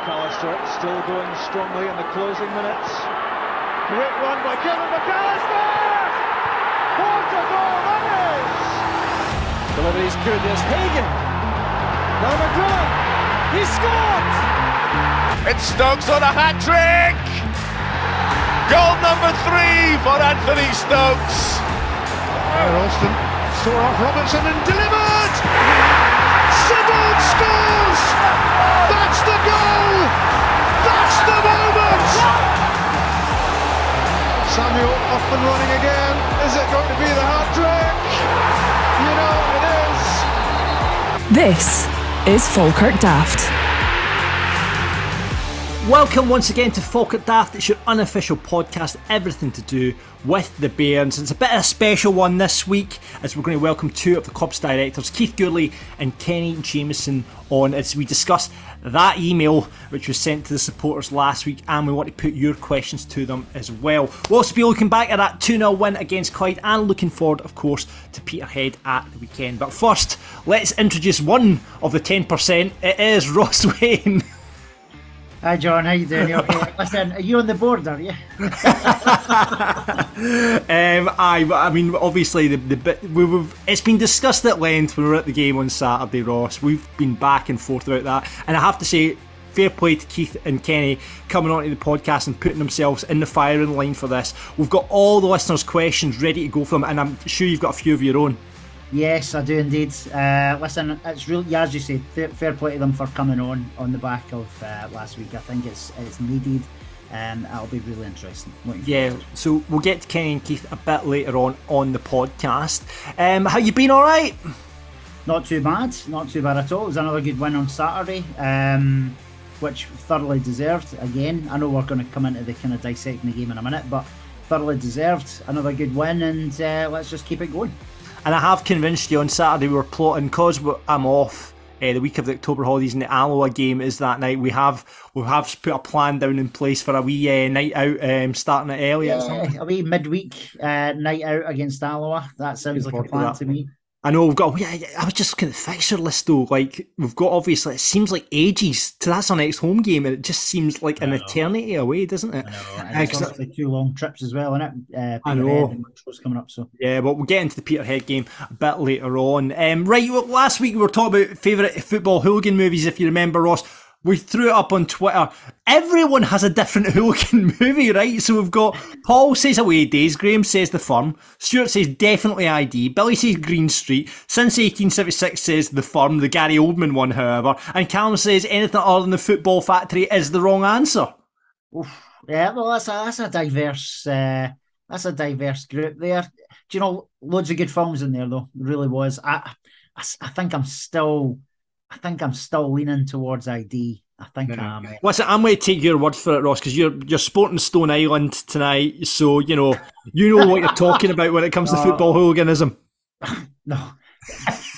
McAllister still going strongly in the closing minutes. Great run by Kevin McAllister! What a goal that is! Delivery's good, there's Hagan. Now McGinn, he scored! It's Stokes on a hat-trick! Goal number 3 for Anthony Stokes. Ralston saw off Robertson and delivered! Sibbald scores! That's the goal! That's the moment! Samuel off and running again. Is it going to be the hat-trick? You know it is. This is Falkirk Daft. Welcome once again to Falkirk Daft. It's your unofficial podcast, everything to do with the Bairns. It's a bit of a special one this week as we're going to welcome two of the club's directors, Keith Gourlay and Kenny Jamieson, on as we discuss that email which was sent to the supporters last week, and we want to put your questions to them as well. We'll also be looking back at that 2-0 win against Clyde and looking forward, of course, to Peterhead at the weekend. But first, let's introduce one of the 10%. It is Ross Wayne. Hi John, how you doing? You okay? Listen, are you on the board, are you? I mean, obviously, it's been discussed at length when we were at the game on Saturday, Ross. We've been back and forth about that, and I have to say, fair play to Keith and Kenny coming onto the podcast and putting themselves in the firing line for this. We've got all the listeners' questions ready to go for them, and I'm sure you've got a few of your own. Yes, I do indeed. Listen, it's really, as you said, fair play to them for coming on the back of last week. I think it's needed, and it'll be really interesting. Yeah, so we'll get to Kenny and Keith a bit later on the podcast. How you been? All right? Not too bad at all. It was another good win on Saturday, which thoroughly deserved. Again, I know we're going to come into the kind of dissecting the game in a minute, but thoroughly deserved. Another good win, and let's just keep it going. And I have convinced you on Saturday we were plotting, because I'm off the week of the October holidays and the Alloa game is that night. We have put a plan down in place for a wee night out, starting it early. Yeah, a wee midweek night out against Alloa. That sounds like a plan to me. I know we've got. I was just looking at the fixture list though. Like we've got, obviously, it seems like ages to that's our next home game, and it just seems like an eternity away, doesn't it? I know. And it's obviously 2 long trips as well, isn't it? I know. And coming up, so yeah, but we'll get into the Peterhead game a bit later on. Right, well, last week we were talking about favourite football hooligan movies. If you remember, Ross, we threw it up on Twitter. Everyone has a different hooligan movie, right? So we've got Paul says Away Days, Graham says The Firm, Stuart says definitely ID, Billy says Green Street, Since 1876 says The Firm, the Gary Oldman one, however, and Callum says anything other than The Football Factory is the wrong answer. Oof. Yeah, well, that's a diverse group there. Do you know, loads of good films in there though. It really was. I think I'm still leaning towards ID. I think I am. Listen, I'm going to take your word for it, Ross, because you're sporting Stone Island tonight, so you know what you're talking about when it comes to football hooliganism. No,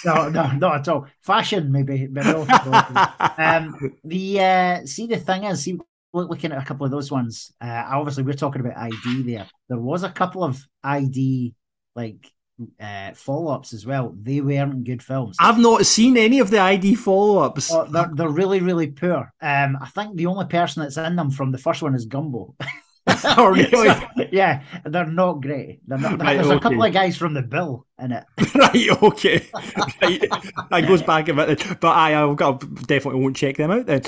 not at all. Fashion, maybe, but no. The thing is, looking at a couple of those ones, obviously we're talking about ID there. There was a couple of ID follow-ups as well. They weren't good films. I've not seen any of the ID follow-ups. Oh, they're really, really poor. I think the only person that's in them from the first one is Gumbo. Oh, really? Yeah, they're not great. They're not, right, there's okay. a couple of guys from The Bill in it. Right, okay. Right. That goes back a bit, but I definitely won't check them out then.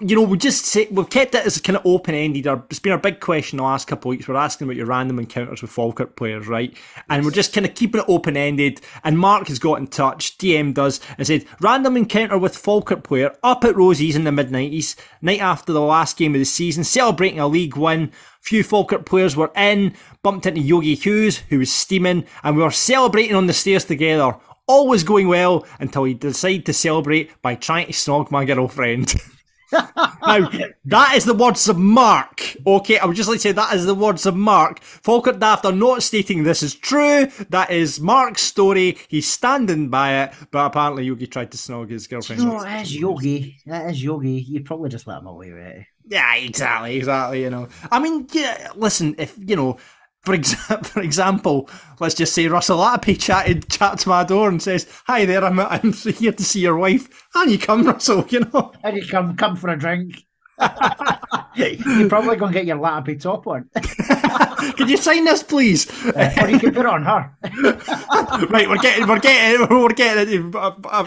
We've kept it as kind of open-ended. It's been our big question the last couple of weeks. We're asking about your random encounters with Falkirk players, right? And we're just kind of keeping it open-ended. And Mark has got in touch, DM does, and said, random encounter with Falkirk player up at Rosies in the mid-90s, night after the last game of the season, celebrating a league win. Few Falkirk players were in, bumped into Yogi Hughes, who was steaming, and we were celebrating on the stairs together. All was going well until he decided to celebrate by trying to snog my girlfriend. Now, that is the words of Mark. Okay, I would just like to say that is the words of Mark. Falkirk Daft are not stating this is true. That is Mark's story. He's standing by it, but apparently Yogi tried to snog his girlfriend. No, it is Yogi. That is Yogi. You'd probably just let him away with it. Yeah, exactly, you know. I mean, yeah, listen, if, for example, let's just say Russell Lappy chat to my door and says, "Hi there, I'm here to see your wife." And you come, Russell, you know. And you come for a drink. You're probably going to get your Lappy top on. Can you sign this, please? Or you can put it on her. Right, we're getting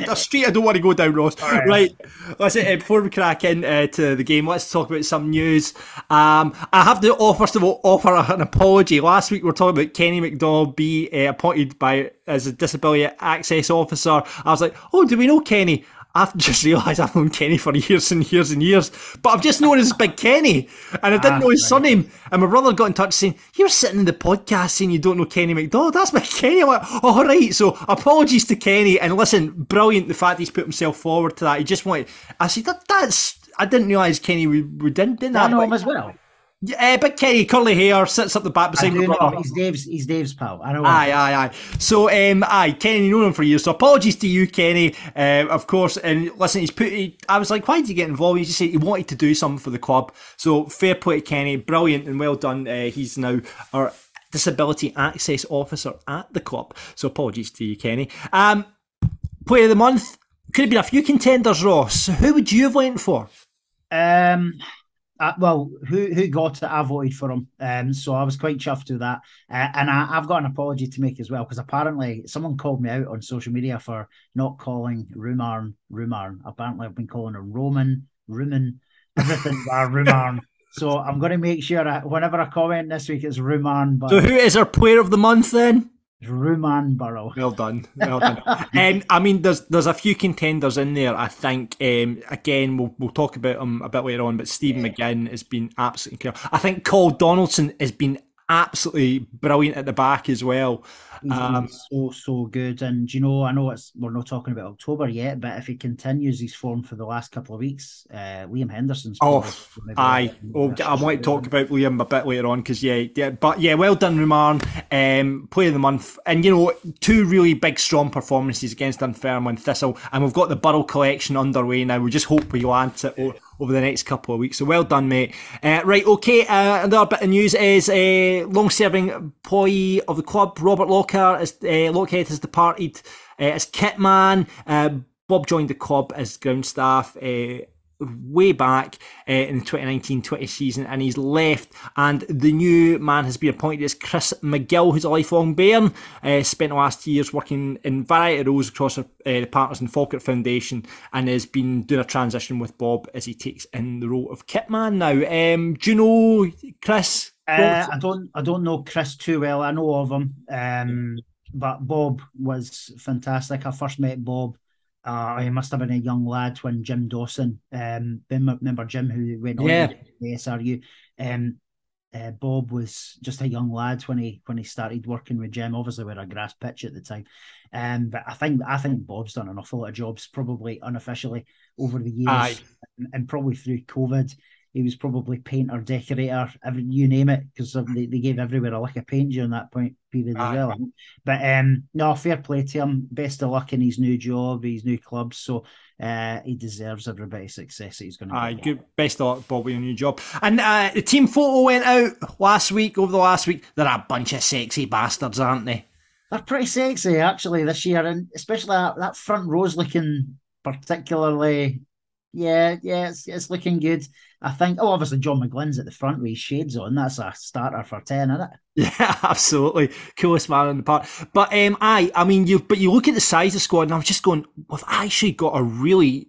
a street I don't want to go down, Ross. Right, let's before we crack into the game, let's talk about some news. I have to first of all offer an apology. Last week we were talking about Kenny McDonald be appointed as a disability access officer. I was like, oh, do we know Kenny? I've just realised I've known Kenny for years and years and years, but I've just known as Big Kenny, and I didn't know his surname. And my brother got in touch saying, "You're sitting in the podcast saying you don't know Kenny McDonald. That's Big Kenny." I'm like, "Oh, right." So apologies to Kenny, and listen, brilliant the fact he's put himself forward to that. He just wanted. I said that's. I didn't realise Kenny didn't I know him as well. Yeah, Big Kenny, curly hair, sits up the back beside my brother. He's Dave's pal. I know. Aye. So, Kenny, you know him for years. So, apologies to you, Kenny. Of course, and listen, I was like, why did you get involved? He just said he wanted to do something for the club. So, fair play to Kenny, brilliant and well done. He's now our disability access officer at the club. So, apologies to you, Kenny. Player of the month could have been a few contenders, Ross. Who would you have went for? Well, who got it? I voted for him, so I was quite chuffed with that. And I've got an apology to make as well, because apparently someone called me out on social media for not calling Rumarn. Apparently I've been calling her Rumen, everything bar Rumarn. So I'm going to make sure whenever I comment this week, it's Rumarn. So who is our player of the month then? Ruman Burrow. Well done. I mean, there's a few contenders in there. I think again we'll talk about them a bit later on. But Stephen McGinn has been absolutely incredible. I think Cole Donaldson has been absolutely brilliant at the back as well. He's been so good. And you know, I know we're not talking about October yet, but if he continues his form for the last couple of weeks, Liam Henderson's. I want to talk about Liam a bit later on because well done, Rumarn. Player of the month, and you know, two really big strong performances against Dunfermline and Thistle, and we've got the Burrow collection underway now. We just hope we land it over the next couple of weeks. So well done, mate. Right, okay, another bit of news is long-serving employee of the club, Robert Lockhead has departed as kit man. Bob joined the club as ground staff way back in the 2019-20 season, and he's left, and the new man has been appointed as Chris McGill, who's a lifelong Bairn. Spent the last 2 years working in variety of roles across the partners in Falkirk Foundation, and has been doing a transition with Bob as he takes in the role of kitman now. Do you know Chris? I don't know Chris too well. I know of him, but Bob was fantastic. I first met Bob. He must have been a young lad when Jim Dawson, remember Jim who went on to the SRU. Bob was just a young lad when he started working with Jim. Obviously, we had a grass pitch at the time, but I think Bob's done an awful lot of jobs, probably unofficially over the years, and probably through COVID. He was probably painter, decorator, you name it, because they gave everywhere a lick of paint during that period as well. But no, fair play to him. Best of luck in his new job, his new club. So he deserves everybody's success that he's going to get. Good. Best of luck, Bob, with your new job. And the team photo went out over the last week. They're a bunch of sexy bastards, aren't they? They're pretty sexy, actually, this year. And especially that front row's looking particularly... Yeah, it's looking good. I think, obviously John McGlynn's at the front with his shades on. That's a starter for 10, isn't it? Yeah, absolutely. Coolest man in the park. But I mean, you look at the size of the squad, and I was just going, we've actually got a really...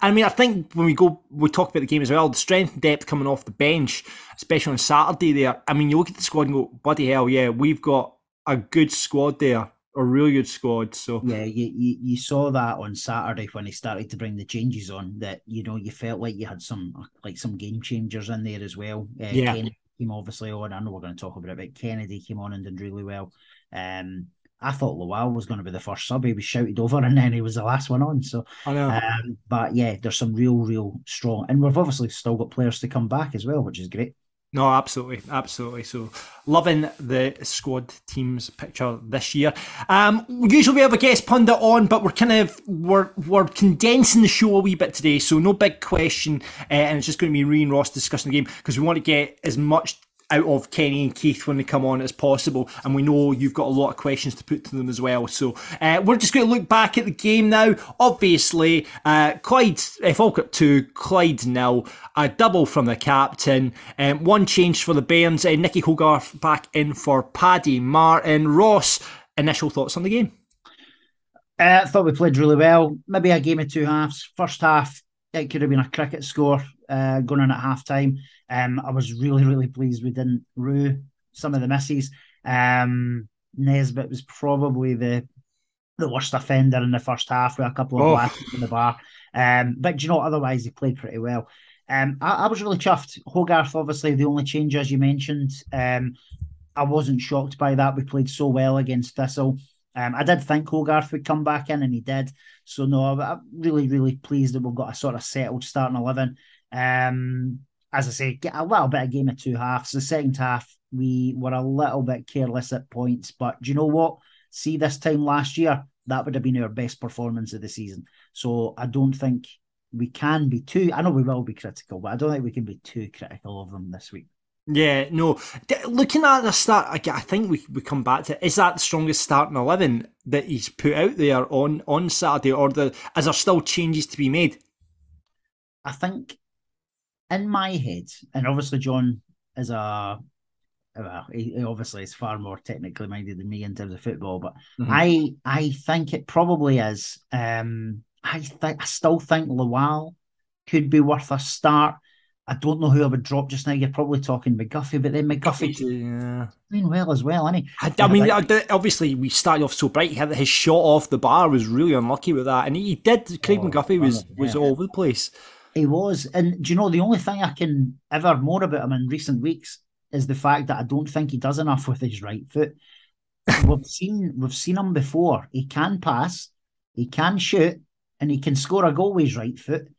I think when we talk about the game as well, the strength and depth coming off the bench, especially on Saturday there. I mean, you look at the squad and go, bloody hell, yeah, we've got a good squad there. A really good squad. So yeah, you saw that on Saturday when he started to bring the changes on. That you felt like you had some game changers in there as well. Kennedy came obviously on. I know we're going to talk about it, but Kennedy came on and did really well. I thought Lowell was going to be the first sub. He was shouted over, and then he was the last one on. So I know. But yeah, there's some real strong, and we've obviously still got players to come back as well, which is great. No, absolutely. So loving the squad team's picture this year. Usually we have a guest pundit on, but we're condensing the show a wee bit today. So no big question, and it's just going to be me and Ross discussing the game because we want to get as much out of Kenny and Keith when they come on as possible, and we know you've got a lot of questions to put to them as well. So we're just going to look back at the game now. Obviously, Falkirk 2, Clyde 0, a double from the captain, one change for the Bairns, Nicky Hogarth back in for Paddy Martin. Ross, initial thoughts on the game? I thought we played really well. Maybe a game of two halves. First half, it could have been a cricket score going in at half time. I was really, really pleased we didn't rue some of the misses. Nesbitt was probably the worst offender in the first half with a couple of blasts in the bar. But you know, otherwise he played pretty well. I was really chuffed. Hogarth, obviously, the only change, as you mentioned. I wasn't shocked by that. We played so well against Thistle. I did think Hogarth would come back in, and he did. So, no, I'm really, really pleased that we've got a sort of settled starting 11. As I say, get a little bit of game of two halves. The second half, we were a little bit careless at points. But do you know what? See, this time last year, that would have been our best performance of the season. So I don't think we can be too... I know we will be critical, but I don't think we can be too critical of them this week. Yeah, no. Looking at the start, I think we come back to, is that the strongest starting 11 that he's put out there on Saturday, or is there still changes to be made? I think in my head, and obviously John is he obviously is far more technically minded than me in terms of football, but I think it probably is. I still think Lawal could be worth a start. I don't know who I would drop just now. You're probably talking McGuffey, but then McGuffey's doing well as well, isn't he? I mean, obviously we started off so bright. His shot off the bar was really unlucky with that, and he did. Craig McGuffey was all over the place. He was, and do you know the only thing I can ever more about him in recent weeks is the fact that I don't think he does enough with his right foot. We've seen him before. He can pass, he can shoot, and he can score a goal with his right foot.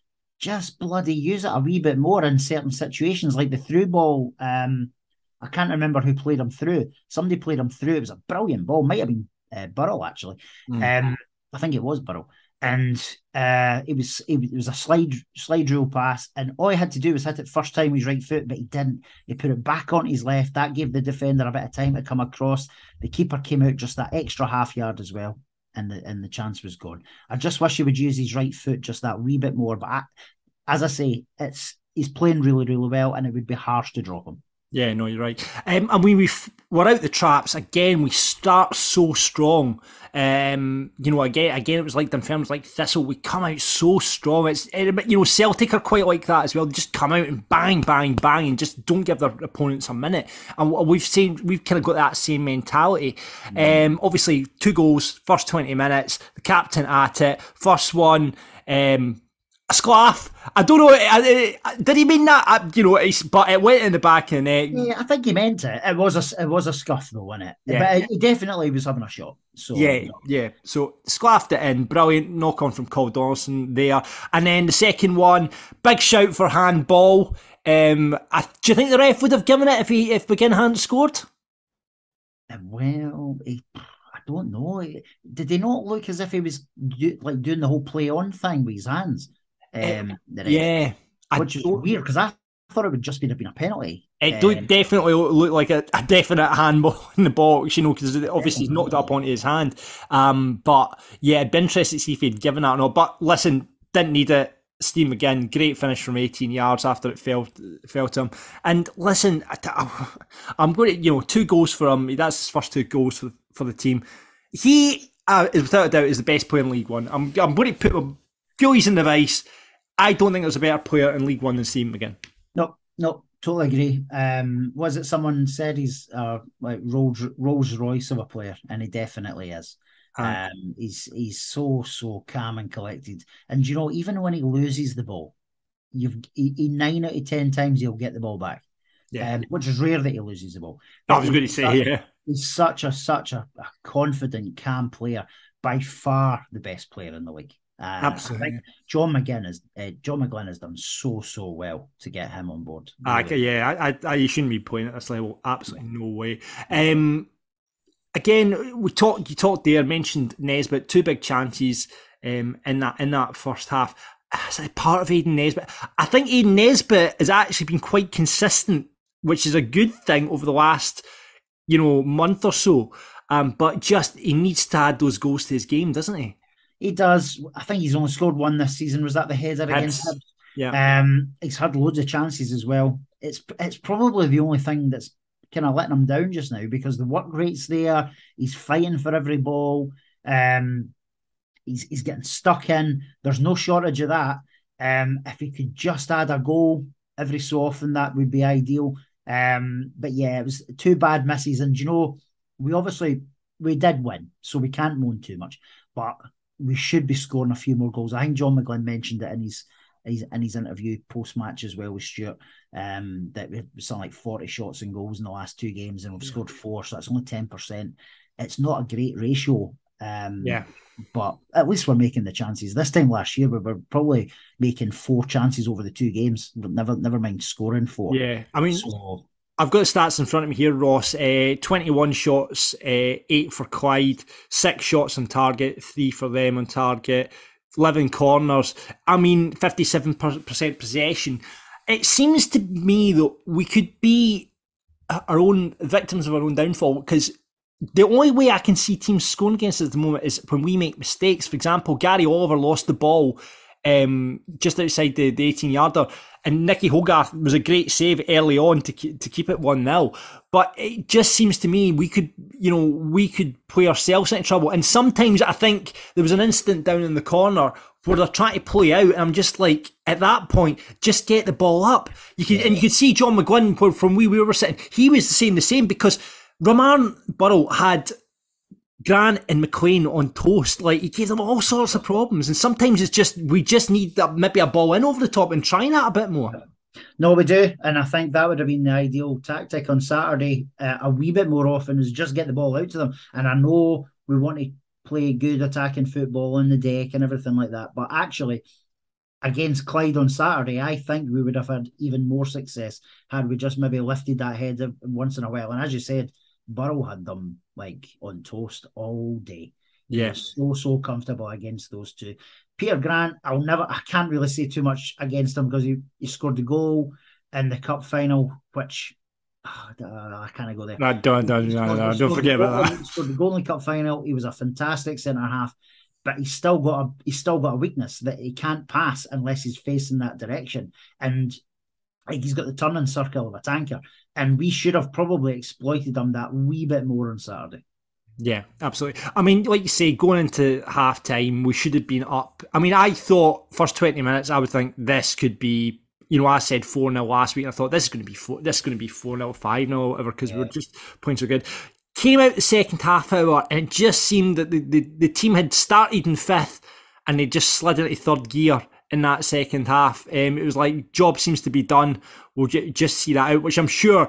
Just bloody use it a wee bit more in certain situations, like the through ball. I can't remember who played him through. Somebody played him through. It was a brilliant ball. Might have been Burrell, actually. I think it was Burrell. And it was a slide rule pass, and all he had to do was hit it first time with his right foot, but he didn't. He put it back on his left. That gave the defender a bit of time to come across. The keeper came out just that extra half yard as well, and the chance was gone. I just wish he would use his right foot just that wee bit more. But as I say, he's playing really, really well, and it would be harsh to drop him. Yeah, no, you're right. And we're out the traps again. We start so strong. Again, it was like Dunfermline, like Thistle. We come out so strong. Celtic are quite like that as well. They just come out and bang, bang, bang, and just don't give their opponents a minute. And we've kind of got that same mentality. Obviously, 2 goals, first 20 minutes. The captain at it. First one. A sclaff. I don't know. Did he mean that? But it went in the back of the net. Yeah, I think he meant it. It was a scuff though, wasn't it? Yeah. But he definitely was having a shot. So yeah. So sclaffed it in. Brilliant knock on from Cole Dawson there. And then the second one, big shout for handball. Do you think the ref would have given it if McGinn hadn't scored? Well, I don't know. Did he not look as if he was doing the whole play on thing with his hands? Yeah, which is weird because I thought it would just have been a penalty. It definitely looked like a definite handball in the box, because obviously he's knocked it up onto his hand. But yeah, it'd be interesting to see if he'd given that or not. But listen, didn't need it. Steve McGinn, great finish from 18 yards after it fell to him. And listen, I'm going to, 2 goals for him. That's his first 2 goals for the team. He, without a doubt, is the best player in League One. I'm going to put him goalies in the vice. I don't think there's a better player in League One than Steve McGinn. No, totally agree. Was it someone said he's like Rolls Royce of a player, and he definitely is. He's so calm and collected, and even when he loses the ball, 9 out of 10 times he'll get the ball back. Yeah, which is rare that he loses the ball. I was going to say, he's such a confident, calm player. By far the best player in the league. Absolutely. I think John McGinn has done so well to get him on board. You shouldn't be playing at this level. Absolutely no way. Again, you talked there, mentioned Nesbitt, 2 big chances in that first half. As a part of Aidan Nesbitt, I think Aidan Nesbitt has actually been quite consistent which is a good thing over the last, month or so. But just he needs to add those goals to his game, doesn't he? He does. I think he's only scored one this season. Was that the header against him? Yeah. He's had loads of chances as well. It's probably the only thing that's kind of letting him down just now, because the work rate's there. He's fighting for every ball. He's getting stuck in. There's no shortage of that. If he could just add a goal every so often, that would be ideal. But yeah, it was 2 bad misses. And we did win, so we can't moan too much. But we should be scoring a few more goals. I think John McGinn mentioned it in his interview post-match as well with Stuart, that we've something like 40 shots and goals in the last 2 games, and we've scored 4, so that's only 10%. It's not a great ratio. But at least we're making the chances. This time last year, we were probably making 4 chances over the 2 games, but never mind scoring 4. Yeah, I mean, I've got the stats in front of me here, Ross. 21 shots, 8 for Clyde, 6 shots on target, 3 for them on target, 11 corners. I mean, 57% possession. It seems to me that we could be our own victims of our own downfall, because the only way I can see teams scoring against us at the moment is when we make mistakes. For example, Gary Oliver lost the ball just outside the 18-yarder, and Nicky Hogarth was a great save early on to keep it 1-0. But it just seems to me we could play ourselves into trouble. And sometimes I think there was an incident down in the corner where they're trying to play out, and I'm just like, at that point, just get the ball up. And you could see John McGinn from where we were sitting. He was saying the same, because Roman Burrow had Grant and McLean on toast. Like, he gave them all sorts of problems, and sometimes it's just we just need maybe a ball in over the top and trying that a bit more. No, we do, and I think that would have been the ideal tactic on Saturday. A wee bit more often is just get the ball out to them. And I know we want to play good attacking football on the deck and everything like that, but actually, against Clyde on Saturday, I think we would have had even more success had we just maybe lifted that head once in a while. And as you said, Burrow had them like on toast all day. Yes, so comfortable against those 2. Peter Grant, I can't really say too much against him, because he scored the goal in the cup final, which I can't go there. No, don't forget about that. He scored the goal in the cup final. He was a fantastic centre half, but he's still got a weakness that he can't pass unless he's facing that direction. And like, he's got the turning circle of a tanker, and we should have probably exploited him that wee bit more on Saturday. Yeah, absolutely. I mean, like you say, going into half time, we should have been up. I mean, I thought first 20 minutes, I would think this could be, I said 4-0 last week. I thought this is going to be 4-0, 5-0, whatever, because we were just playing so good. Came out the second half hour, and it just seemed that the team had started in 5th, and they just slid into 3rd gear in that second half. It was like, job seems to be done. We'll just see that out, which I'm sure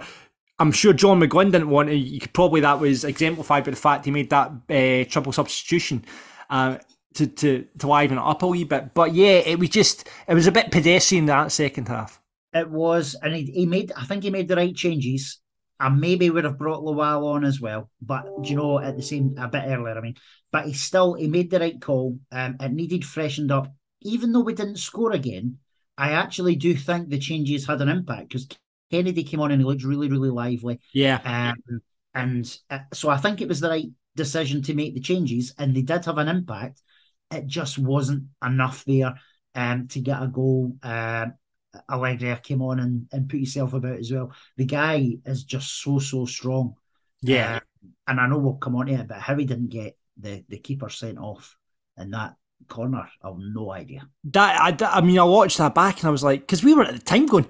John McGinn didn't want to. That was exemplified by the fact he made that triple substitution to liven it up a wee bit. But yeah, it was a bit pedestrian that second half. It was, and I think he made the right changes. I maybe would have brought Lowell on as well, but a bit earlier. I mean, but he made the right call. It needed freshened up. Even though we didn't score again, I actually do think the changes had an impact, because Kennedy came on and he looked really, really lively. Yeah. So I think it was the right decision to make the changes, and they did have an impact. It just wasn't enough there to get a goal. Allegria came on and put himself about as well. The guy is just so strong. Yeah. And I know we'll come on to it, but how he didn't get the keeper sent off in that corner, I've no idea. I mean, I watched that back and I was like, because we were at the time going,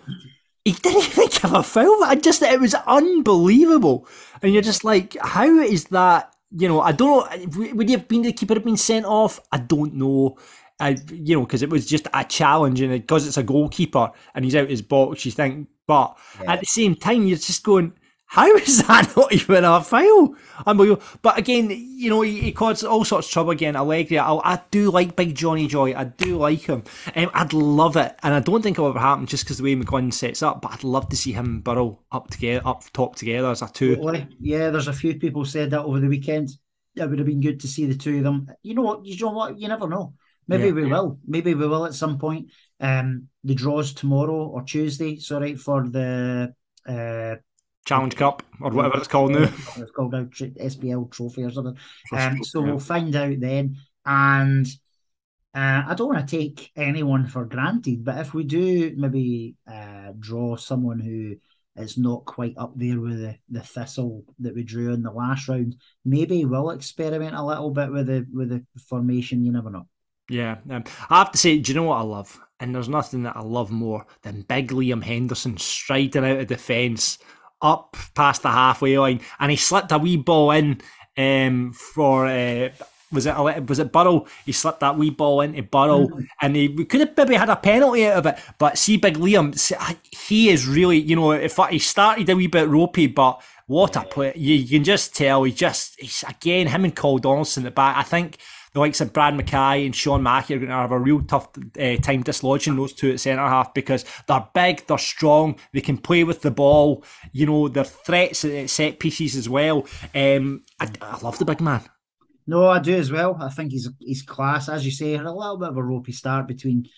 he didn't even give a foul. It was unbelievable. And you're just like, how is that? I don't know. Would the keeper have been sent off? I don't know. Because it was just a challenge, and because it's a goalkeeper and he's out his box, you think. But at the same time, you're just going, how is that not even a foul? Unbelievable. But again, he caused all sorts of trouble again. Allegria, I do like Big Johnny Joy. I do like him. I'd love it, and I don't think it'll ever happen just because the way McGinn sets up. But I'd love to see him and Burrow up top together as a 2. Totally. Yeah, there's a few people said that over the weekend. It would have been good to see the 2 of them. You know what? You never know. Maybe we will. Maybe we will at some point. The draw's tomorrow or Tuesday. For the Challenge Cup or whatever it's called now. It's called now SPL Trophy or something. So we'll find out then. And I don't want to take anyone for granted, but if we do maybe draw someone who is not quite up there with the Thistle that we drew in the last round, maybe we'll experiment a little bit with the formation. You never know. Yeah, I have to say, do you know what I love? And there's nothing that I love more than big Liam Henderson striding out of defence up past the halfway line, and he slipped a wee ball in for was it Burrow? He slipped that wee ball into Burrow, and we could have maybe had a penalty out of it. But see, big Liam, he is really, if he started a wee bit ropey, but what a play! You can just tell he's again, him and Cole Donaldson at the back. I think the likes of Brad Mackay and Sean Mackey are going to have a real tough time dislodging those two at centre half, because they're big, they're strong, they can play with the ball. They're threats at set pieces as well. I love the big man. No, I do as well. I think he's class, as you say. Had a little bit of a ropey start between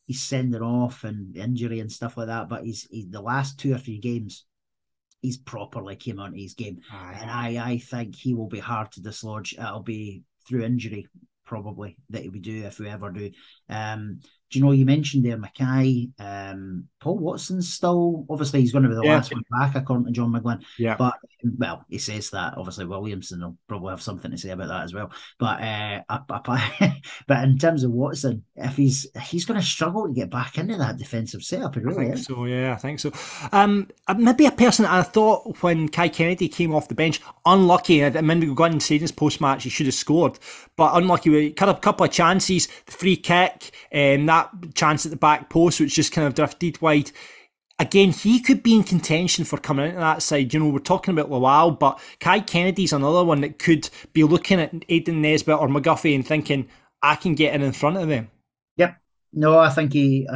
his sending off and injury and stuff like that, but he's the last 2 or 3 games, he's properly came onto his game. And I think he will be hard to dislodge. It'll be through injury, probably, that we do, if we ever do. Do you know, you mentioned there Mackay, Paul Watson's still, obviously he's going to be the last one back according to John McGinn. Yeah. But, well, he says that. Obviously Williamson will probably have something to say about that as well. But but in terms of Watson, if he's going to struggle to get back into that defensive setup, really. I think so. Maybe a person I thought when Kai Kennedy came off the bench, unlucky. I remember going and saying his post-match he should have scored, but unlucky. We had a couple of chances, the free kick, that chance at the back post, which just kind of drifted wide. Again, he could be in contention for coming into that side. We're talking about Lowell, but Kai Kennedy's another one that could be looking at Aidan Nesbitt or McGuffey and thinking, I can get in front of them. Yep. No, I think he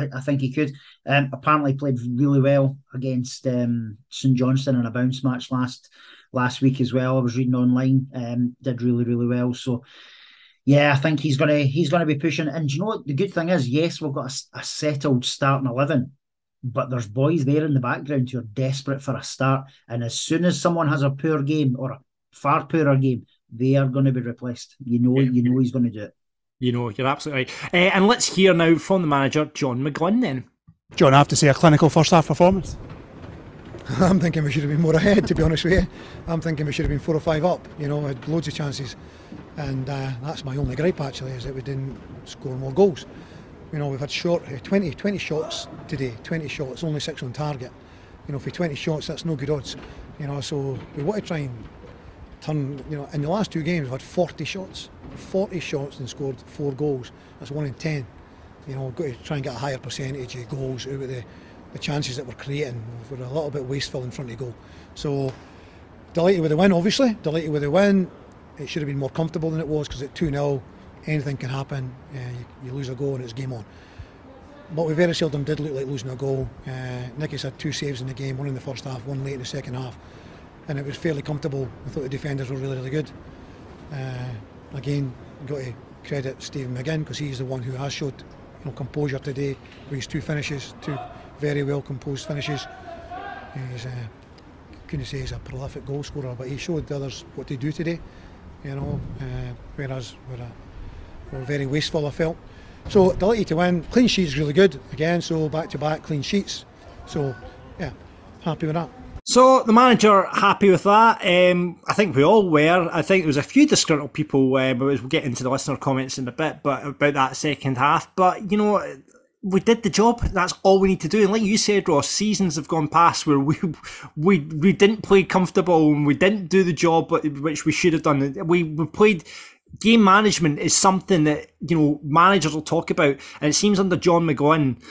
could. Apparently played really well against St Johnstone in a bounce match last week as well. I was reading online. Did really, really well. So yeah, I think he's gonna be pushing. And do you know what the good thing is? Yes, we've got a settled starting 11, but there's boys there in the background who are desperate for a start. And as soon as someone has a poor game or a far poorer game, they are going to be replaced. You know he's going to do it. You're absolutely right. And let's hear now from the manager, John McGinn. Then, John, I have to say a clinical first half performance. I'm thinking we should have been more ahead, to be honest with you. I'm thinking we should have been 4 or 5 up. Had loads of chances, and that's my only gripe actually, is that we didn't score more goals. We've had 20 shots today, 20 shots, only 6 on target. For 20 shots, that's no good odds. So we want to try and turn. In the last 2 games, we've had 40 shots and scored 4 goals. That's 1 in 10. We've got to try and get a higher percentage of goals out of the chances that we're creating. We're a little bit wasteful in front of goal. So delighted with the win, obviously. Delighted with the win. It should have been more comfortable than it was, because at 2-0, anything can happen. You lose a goal and it's game on. But we very seldom did look like losing a goal. Nicky's had 2 saves in the game, one in the first half, one late in the second half, and it was fairly comfortable. I thought the defenders were really, really good. Again, got to credit Stephen McGinn, because he's the one who has showed composure today with his 2 finishes, 2 very well composed finishes. He's couldn't say he's a prolific goal scorer, but he showed the others what to do today. Whereas we're very wasteful, I felt. So delighted to win. Clean sheets really good again, so back-to-back clean sheets. So yeah, happy with that. So the manager happy with that. I think we all were. I think there was a few disgruntled people, but we'll get into the listener comments in a bit, but about that second half. But we did the job. That's all we need to do. And like you said, Ross, seasons have gone past where we didn't play comfortable and we didn't do the job which we should have done. We played. Game management is something that managers will talk about, and it seems under John McGinn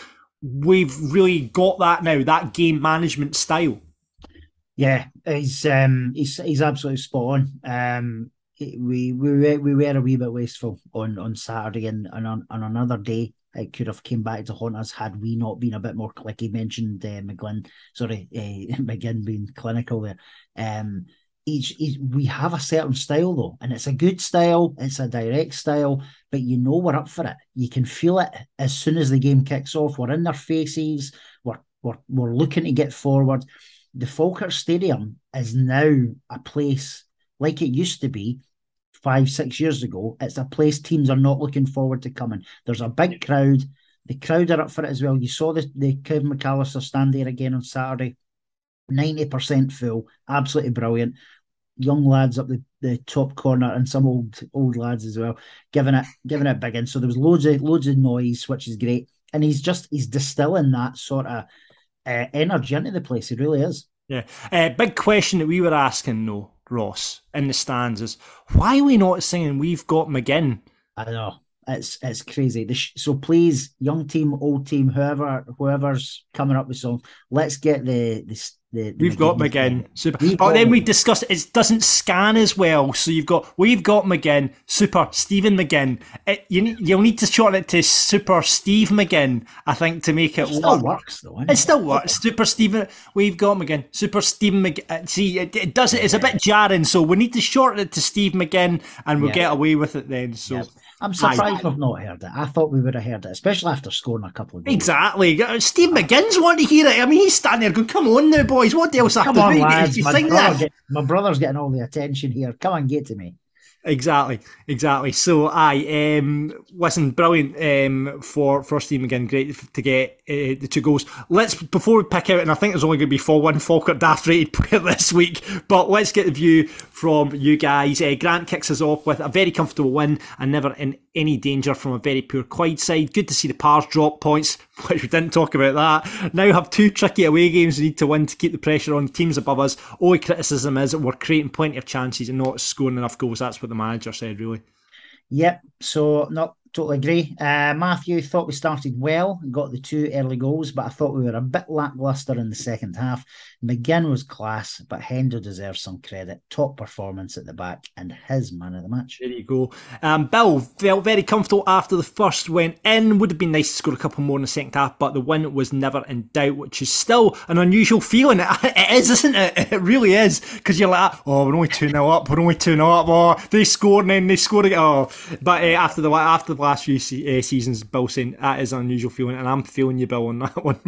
we've really got that now, that game management style. Yeah, he's absolutely spot on. We were a wee bit wasteful on Saturday, and on another day it could have came back to haunt us had we not been a bit more clicky. Mentioned McGinn being clinical there. We have a certain style though, and it's a good style, it's a direct style, but we're up for it. You can feel it as soon as the game kicks off. We're in their faces, we're looking to get forward. the Falkirk Stadium is now a place like it used to be 5-6 years ago. It's a place teams are not looking forward to coming. There's a big crowd. The crowd are up for it as well. You saw the Kevin McAllister stand there again on Saturday. 90% full. Absolutely brilliant. Young lads up the top corner and some old lads as well, giving it big in. So there was loads of noise, which is great. And he's distilling that sort of energy into the place. He really is. Yeah. Big question that we were asking though, Ross, in the stands is why are we not singing "We've Got McGinn"? I know. It's crazy. So please, young team, old team, whoever's coming up with songs, let's get the We've got McGinn, super. But then we discussed it doesn't scan as well. So we've got McGinn, super Stephen McGinn. You'll need to shorten it to Super Steve McGinn, I think, to make it work. Still works though. It still works. Super Stephen. We've got McGinn, Super Stephen McGinn. See, it does it. It's a bit jarring. So we need to shorten it to Steve McGinn, and we'll get away with it then. So. Yeah. I'm surprised we've not heard it. I thought we would have heard it, especially after scoring a couple of goals. Exactly. Steve McGinn's wanting to hear it. I mean, he's standing there going, come on now, boys. What else I have to do? Lads, my brother's getting all the attention here. Come on, get to me. Exactly. So, listen, brilliant for Steve McGinn. Great to get the 2 goals. Before we pick out, and I think there's only going to be one Falkirk Daft rated player this week, but let's get the view from you guys. Grant kicks us off with a very comfortable win and never in any danger from a very poor Clyde side. Good to see the Pars drop points, which we didn't talk about that. Now have 2 tricky away games we need to win to keep the pressure on teams above us. Only criticism is that we're creating plenty of chances and not scoring enough goals. That's what the manager said, really. Yep, so not totally agree. Matthew thought we started well and got the 2 early goals, but I thought we were a bit lacklustre in the second half. McGinn was class, but Hendo deserves some credit. Top performance at the back and his man of the match. There you go. Bill felt very comfortable after the first went in. Would have been nice to score a couple more in the second half, but the win was never in doubt, which is still an unusual feeling. It is, isn't it? It really is, because you're like, oh, we're only 2-0 up. We're only 2-0 up. Oh, they scored and then they scored again. Oh, but after the last few seasons, Bill saying that is an unusual feeling, and I'm feeling you, Bill, on that one.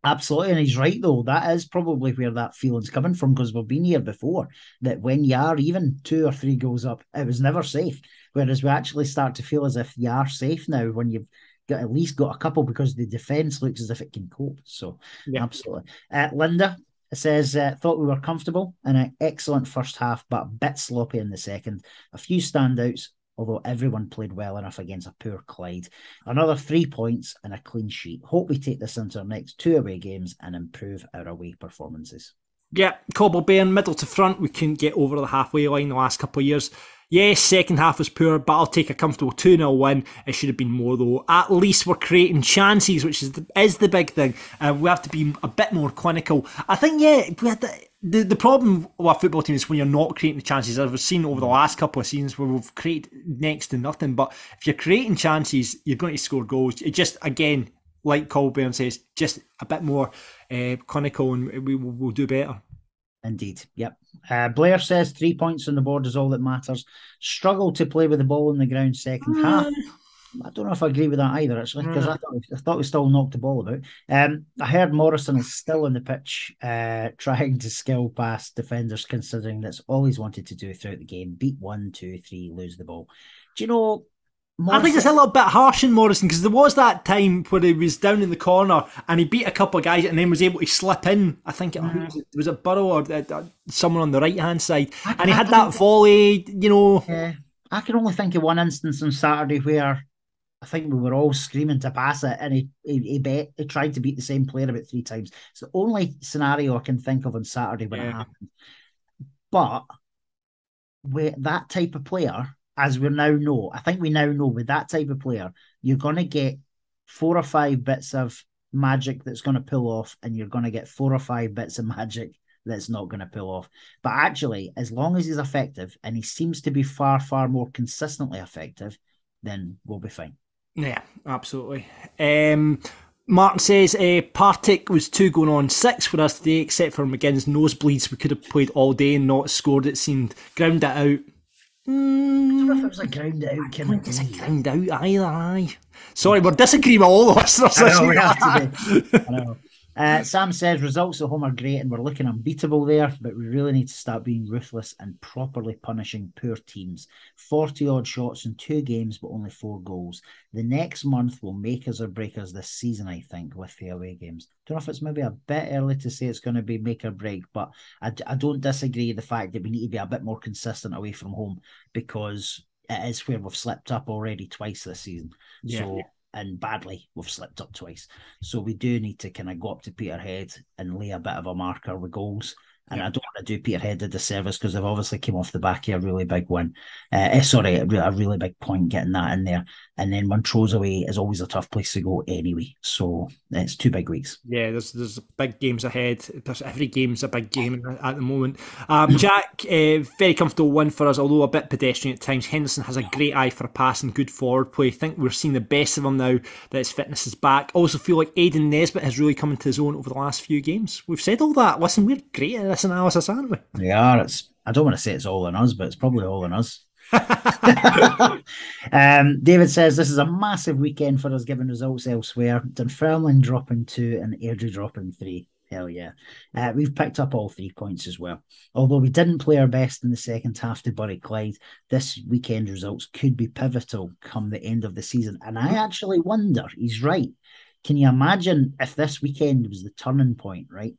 Absolutely, and he's right though. That is probably where that feeling's coming from, because we've been here before, that when you are even 2 or 3 goals up, it was never safe. Whereas we actually start to feel as if you are safe now when you've at least got a couple, because the defence looks as if it can cope. So, absolutely. Linda says, thought we were comfortable in an excellent first half, but a bit sloppy in the second. A few standouts, although everyone played well enough against a poor Clyde. Another 3 points and a clean sheet. Hope we take this into our next 2 away games and improve our away performances. Yeah, Cobblebairn, middle to front. We couldn't get over the halfway line the last couple of years. Yes, second half was poor, but I'll take a comfortable 2-0 win. It should have been more though. At least we're creating chances, which is the big thing. We have to be a bit more clinical. I think, we had the problem with a football team is when you're not creating the chances. As we've seen over the last couple of seasons where we've created next to nothing. But if you're creating chances, you're going to score goals. It just, again, like Colburn says, just a bit more clinical, and we'll do better. Indeed, yep. Blair says 3 points on the board is all that matters. Struggled to play with the ball in the ground second half. I don't know if I agree with that either, actually, because I thought we still knocked the ball about. I heard Morrison is still on the pitch trying to skill past defenders, considering that's all he's wanted to do throughout the game. Beat 1, 2, 3, lose the ball. Do you know, Morrison, I think it's a little bit harsh in Morrison, because there was that time where he was down in the corner and he beat a couple of guys and then was able to slip in. I think was it Burrow or someone on the right hand side, and he had that volley. I can only think of one instance on Saturday where I think we were all screaming to pass it, and he tried to beat the same player about 3 times. It's the only scenario I can think of on Saturday when it happened. But with that type of player, as we now know, I think we now know with that type of player, you're going to get 4 or 5 bits of magic that's going to pull off, and you're going to get 4 or 5 bits of magic that's not going to pull off. But actually, as long as he's effective, and he seems to be far, far more consistently effective, then we'll be fine. Yeah, absolutely. Martin says Partick was 2 going on 6 for us today, except for McGinn's nosebleeds. We could have played all day and not scored, it seemed. Ground it out. I don't know if it was a ground out. I don't think it's a ground out either, aye. Sorry, we're disagreeing with all the listeners. I know, we have to be. I know. Sam says results at home are great and we're looking unbeatable there, but we really need to start being ruthless and properly punishing poor teams. 40 odd shots in 2 games, but only 4 goals. The next month will make us or break us this season, I think, with the away games. Don't know if it's maybe a bit early to say it's going to be make or break, but I don't disagree the fact that we need to be a bit more consistent away from home, because it is where we've slipped up already twice this season. Yeah. So, and badly, we've slipped up twice. So we do need to kind of go up to Peterhead and lay a bit of a marker with goals. And I don't want to do Peterhead a disservice because they've obviously came off the back of a really big win. A really big point getting that in there. And then Montrose away is always a tough place to go anyway. So it's 2 big weeks. Yeah, there's big games ahead. Every game's a big game at the moment. Jack, very comfortable win for us, although a bit pedestrian at times. Henderson has a great eye for a pass and good forward play. I think we're seeing the best of him now that his fitness is back. Also feel like Aidan Nesbitt has really come into his own over the last few games. We've said all that. Listen, we're great at this analysis, aren't we? We are. I don't want to say it's all on us, but it's probably all on us. David says this is a massive weekend for us given results elsewhere. Dunfermline dropping 2 and Airdrie dropping 3. Hell yeah. We've picked up all 3 points as well. Although we didn't play our best in the second half to bury Clyde, this weekend results could be pivotal come the end of the season. And I actually wonder, he's right. Can you imagine if this weekend was the turning point, right?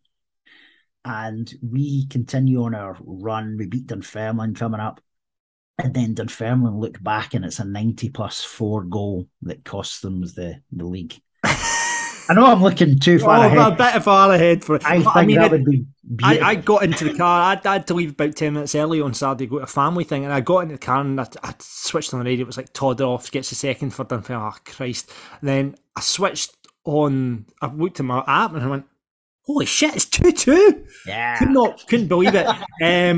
And we continue on our run. We beat Dunfermline coming up. And then Dunfermline look back and it's a 90+4 goal that costs them the league. I know I'm looking too far ahead. A bit far ahead for it. I mean, that would be beautiful. I got into the car. I had to leave about 10 minutes early on Saturday, go to a family thing, and I got into the car and I switched on the radio. It was like Todd off, gets a second for Dunfermline. Oh, Christ. And then I switched on, I looked at my app and I went, holy shit, it's 2-2. Yeah. Couldn't believe it. I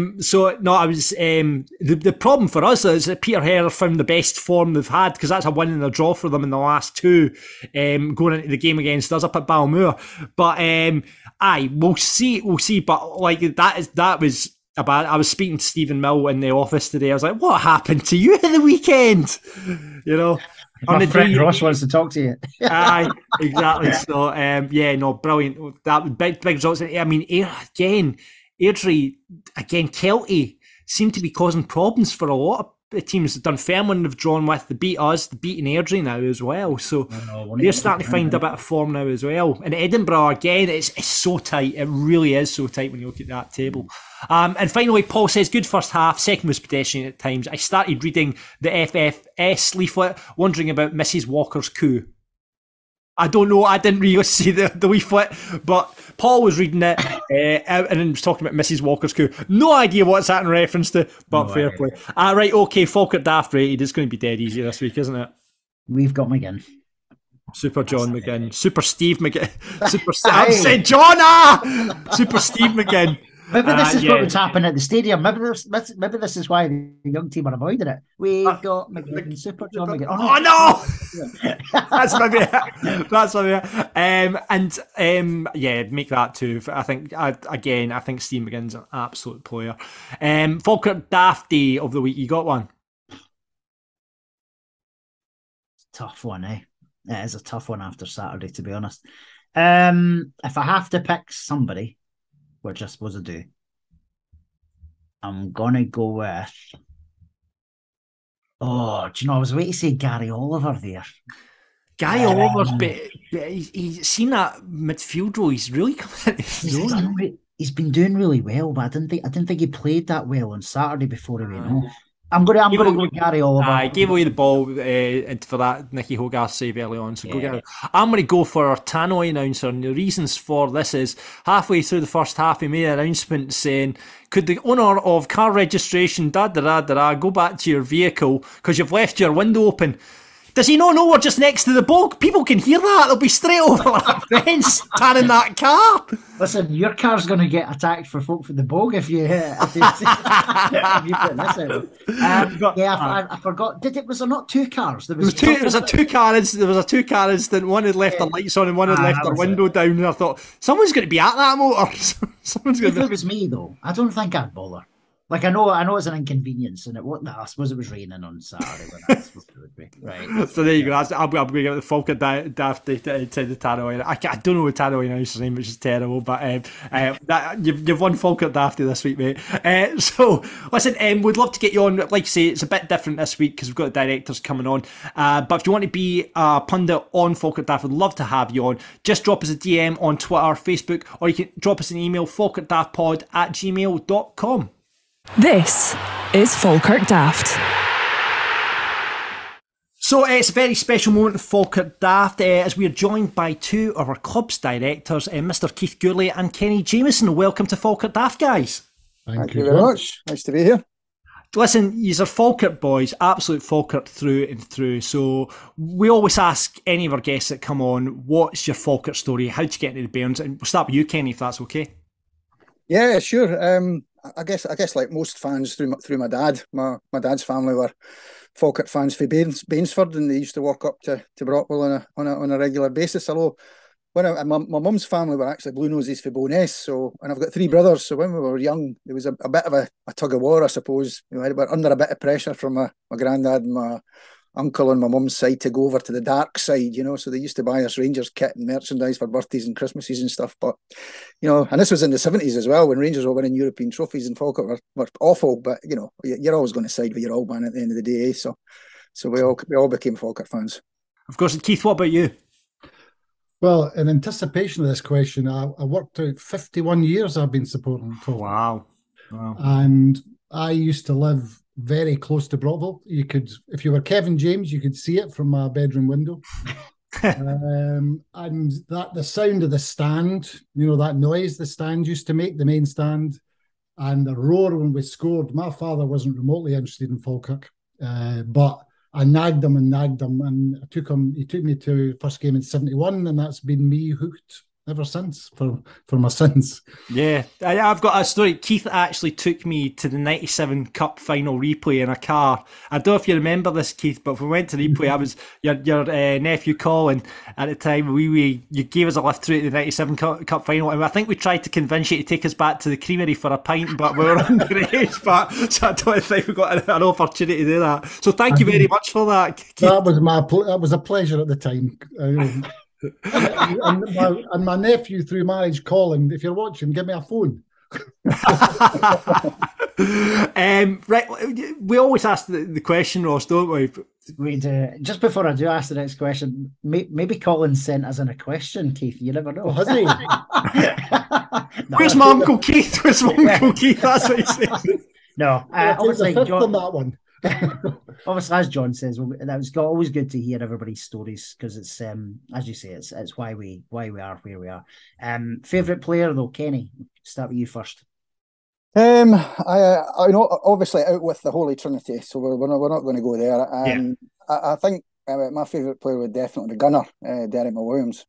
was the problem for us is that Peterhead found the best form they've had, because that's a win and a draw for them in the last 2, going into the game against us up at Balmoor. But we'll see. But like that was a bad. I was speaking to Stephen Mill in the office today. I was like, what happened to you at the weekend? You know. My friend Ross wants to talk to you. Aye, exactly. So, brilliant. That was big results. I mean, Airdrie, Kelty seem to be causing problems for a lot of the teams. Dunfermline have drawn with, they beat us, they beat Airdrie now as well. So they're starting to find a bit of form now as well. And Edinburgh, again, it's so tight. It really is so tight when you look at that table. And finally, Paul says, good first half, second was pedestrian at times. I started reading the FFS leaflet, wondering about Mrs. Walker's coup. I don't know, I didn't really see the leaflet, but Paul was reading it and was talking about Mrs. Walker's coup. No idea what's that in reference to, but no, fair play. Right, okay, Falkirk Daft rated. It's going to be dead easy this week, isn't it? We've got McGinn. Super John McGinn. Super Steve McGinn. I've said John! Super Steve MGinn. Maybe this is what would happen at the stadium. Maybe this is why the young team are avoiding it. We've got McGinn, Super John McGinn. Oh no! That's maybe it. That's maybe it. Make that 2. I think Steve McGinn's an absolute player. Falkirk Daft Day of the week. You got one? Tough one, eh? It is a tough one after Saturday, to be honest. If I have to pick somebody, which I suppose I do, I'm going to go with... Oh, do you know, I was waiting to say Gary Oliver there. Gary Oliver's he's seen that midfield role. He's really come in. He's been doing really well, but I didn't think he played that well on Saturday before he went off. I'm going to go with Gary Oliver. I gave away the ball for that Nicky Hogarth save early on, so go get it. I'm going to go for our tannoy announcer, and the reasons for this is halfway through the first half he made an announcement saying, could the owner of car registration go back to your vehicle because you've left your window open? Does he not know we're just next to the bog? People can hear that. They'll be straight over that fence, tanning that car. Listen, your car's going to get attacked for folk from the bog if you put this out. I forgot. Was there not 2 cars? There was a 2-car incident. One had left their lights on and one had left their window down. And I thought, someone's going to be at that motor. If it was me, though, I don't think I'd bother. Like, I know it's an inconvenience, and I suppose it was raining on Saturday when I suppose it would be. Right. So there you go. I'm going to give it the Falkirk Daft to the Tarawa. I don't know what Tarawa announcer's name, which is terrible, but you've won Falkirk Daft this week, mate. So listen, we'd love to get you on. Like I say, it's a bit different this week because we've got the directors coming on. But if you want to be a pundit on Falkirk Daft, we'd love to have you on. Just drop us a DM on Twitter, Facebook, or you can drop us an email, falkirkdaftpod@gmail.com. This is Falkirk Daft. So it's a very special moment in Falkirk Daft as we are joined by two of our club's directors, Mr. Keith Gourlay and Kenny Jamieson. Welcome to Falkirk Daft, guys. Thank you very much. Nice to be here. Listen, you're Falkirk boys, absolute Falkirk through and through. So we always ask any of our guests that come on, what's your Falkirk story? How'd you get into the Bairns? And we'll start with you, Kenny, if that's okay. Yeah, sure. I guess like most fans through my dad. My dad's family were Falkirk fans for Bainsford, and they used to walk up to Brockwell on a regular basis. Although my mum's family were actually Blue Noses for Bo'ness. So, and I've got three brothers. So when we were young, there was a bit of a tug of war, I suppose. You know, we were under a bit of pressure from my granddad and my uncle on my mum's side to go over to the dark side, you know. So they used to buy us Rangers kit and merchandise for birthdays and Christmases and stuff. But, you know, and this was in the 70s as well, when Rangers were winning European trophies, and Falkirk were awful. But, you know, you're always going to side with your old man at the end of the day. So we all became Falkirk fans. Of course. And Keith, what about you? Well, in anticipation of this question, I worked out 51 years I've been supporting Falkirk. Wow. And I used to live very close to Brockville. You could, if you were Kevin James, you could see it from my bedroom window. And that the sound of the stand, you know, that noise the stand used to make, the main stand, and the roar when we scored. My father wasn't remotely interested in Falkirk, but I nagged him, and I took him. He took me to first game in '71, and that's been me hooked ever since for my sins. Yeah, I've got a story. Keith actually took me to the 97 Cup final replay in a car. I don't know if you remember this, Keith, but when we went to replay, I was your nephew Colin at the time. You gave us a lift through to the 97 Cup final, and I think we tried to convince you to take us back to the creamery for a pint, but we were underage. So I don't think we got an opportunity to do that. So thank you very much for that, Keith. That was a pleasure at the time. and my nephew through marriage, Colin, if you're watching, give me a phone. Right, we always ask the question, Ross, don't we? We do. Just before I do ask the next question, maybe Colin sent us in a question, Keith. You never know. Oh, has he? Where's my Uncle Keith? Where's my Uncle Keith? That's what he said. No, obviously, John, on that one. Obviously, as John says, that was always good to hear everybody's stories, because it's as you say, it's why we are where we are. Favorite player though, Kenny. Start with you first. I know, obviously out with the Holy Trinity, so we're not going to go there. I think my favourite player would definitely be Gunner, Derek McWilliams.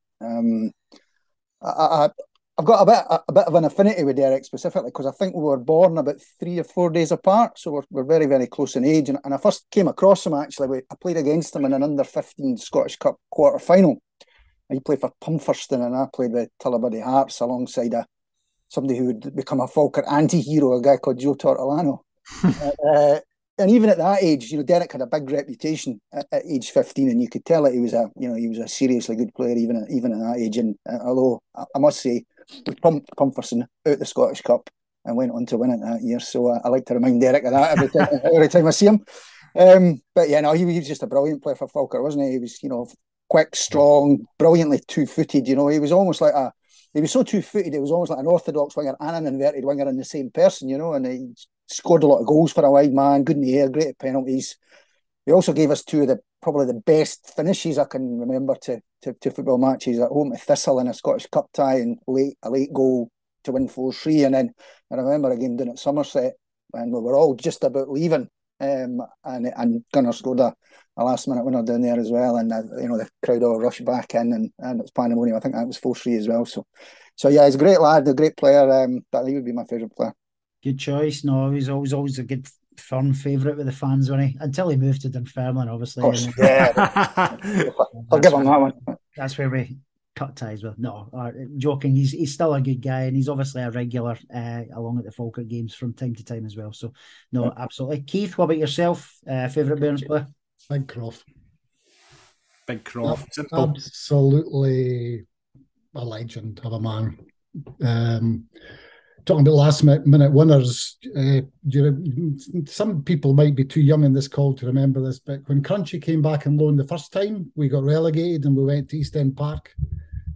I've got a bit of an affinity with Derek specifically because I think we were born about 3 or 4 days apart, so we're very, very close in age. And I first came across him actually. I played against him in an under-15 Scottish Cup quarter final. He played for Pumferston, and I played with Tullibody Hearts alongside somebody who would become a Falkirk anti-hero, a guy called Joe Tortolano. And even at that age, you know, Derek had a big reputation at age 15, and you could tell that he was a seriously good player even at that age. And although I must say, we pumped Pumferson out the Scottish Cup and went on to win it that year. So I like to remind Derek of that every time I see him. But yeah, no, he was just a brilliant player for Falkirk, wasn't he? He was, you know, quick, strong, brilliantly two-footed. You know, he was almost like he was so two-footed, it was almost like an orthodox winger and an inverted winger in the same person, you know, and he scored a lot of goals for a wide man, good in the air, great at penalties. He also gave us two of probably the best finishes I can remember to football matches at home to Thistle in a Scottish Cup tie, and a late goal to win 4-3. And then I remember a game down at Somerset and we were all just about leaving, and Gunnar scored a last minute winner down there as well, and you know, the crowd all rushed back in, and it was pandemonium. I think that was 4-3 as well. So yeah, he's a great lad, a great player. That he would be my favourite player. Good choice. No, he was always a good firm favourite with the fans, when until he moved to Dunfermline, obviously. Of course, yeah. I'll give him that one. That's where we cut ties with. No, joking. He's still a good guy, and he's obviously a regular along at the Falkirk games from time to time as well. So, no, absolutely. Keith, what about yourself? Favourite Bairns player? Big Croft. Big Croft. Absolutely a legend of a man. Talking about last minute winners, some people might be too young in this call to remember this, but when Crunchy came back and loaned the first time, we got relegated and we went to East End Park,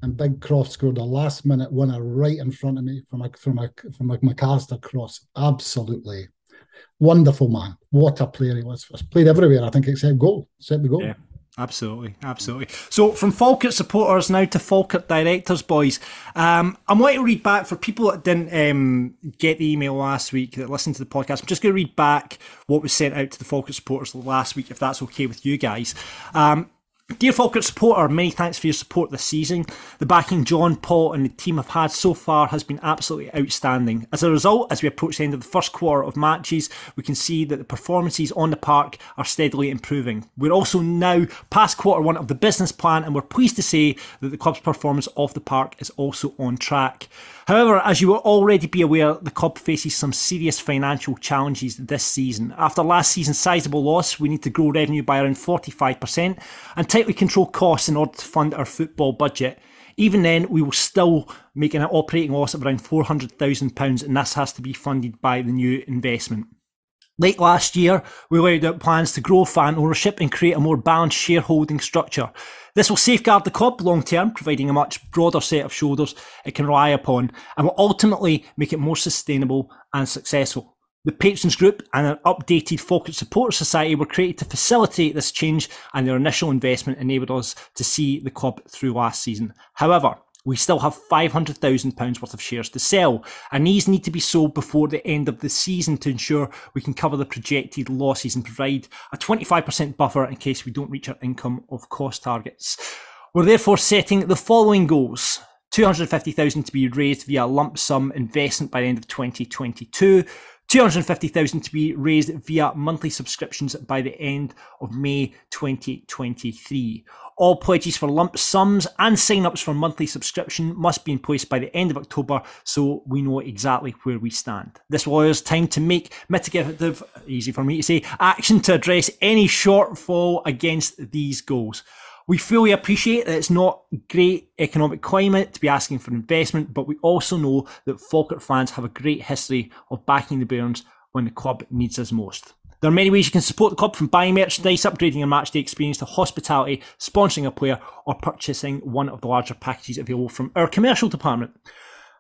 and Big Croft scored a last minute winner right in front of me from a McAllister cross. Absolutely wonderful man. What a player he was. Played everywhere, I think, except the goal. Yeah. Absolutely. So from Falkirk supporters now to Falkirk directors, boys. I'm going to read back for people that didn't get the email last week, that listened to the podcast. I'm just going to read back what was sent out to the Falkirk supporters last week, if that's okay with you guys. Dear Falkirk supporter, many thanks for your support this season. The backing John, Paul and the team have had so far has been absolutely outstanding. As a result, as we approach the end of the first quarter of matches, we can see that the performances on the park are steadily improving. We're also now past quarter one of the business plan, and we're pleased to say that the club's performance off the park is also on track. However, as you will already be aware, the club faces some serious financial challenges this season. After last season's sizable loss, we need to grow revenue by around 45% and tightly control costs in order to fund our football budget. Even then, we will still make an operating loss of around £400,000, and this has to be funded by the new investment. Late last year, we laid out plans to grow fan ownership and create a more balanced shareholding structure. This will safeguard the club long term, providing a much broader set of shoulders it can rely upon, and will ultimately make it more sustainable and successful. The Patrons Group and an updated Falkirk Supporter Society were created to facilitate this change, and their initial investment enabled us to see the club through last season. However, we still have £500,000 worth of shares to sell, and these need to be sold before the end of the season to ensure we can cover the projected losses and provide a 25% buffer in case we don't reach our income of cost targets. We're therefore setting the following goals: £250,000 to be raised via a lump sum investment by the end of 2022, £250,000 to be raised via monthly subscriptions by the end of May 2023. All pledges for lump sums and sign-ups for monthly subscription must be in place by the end of October, so we know exactly where we stand. This will allow us time to make mitigative, easy for me to say, action to address any shortfall against these goals. We fully appreciate that it's not a great economic climate to be asking for investment, but we also know that Falkirk fans have a great history of backing the Bairns when the club needs us most. There are many ways you can support the club, from buying merchandise, upgrading your matchday experience, to hospitality, sponsoring a player, or purchasing one of the larger packages available from our commercial department.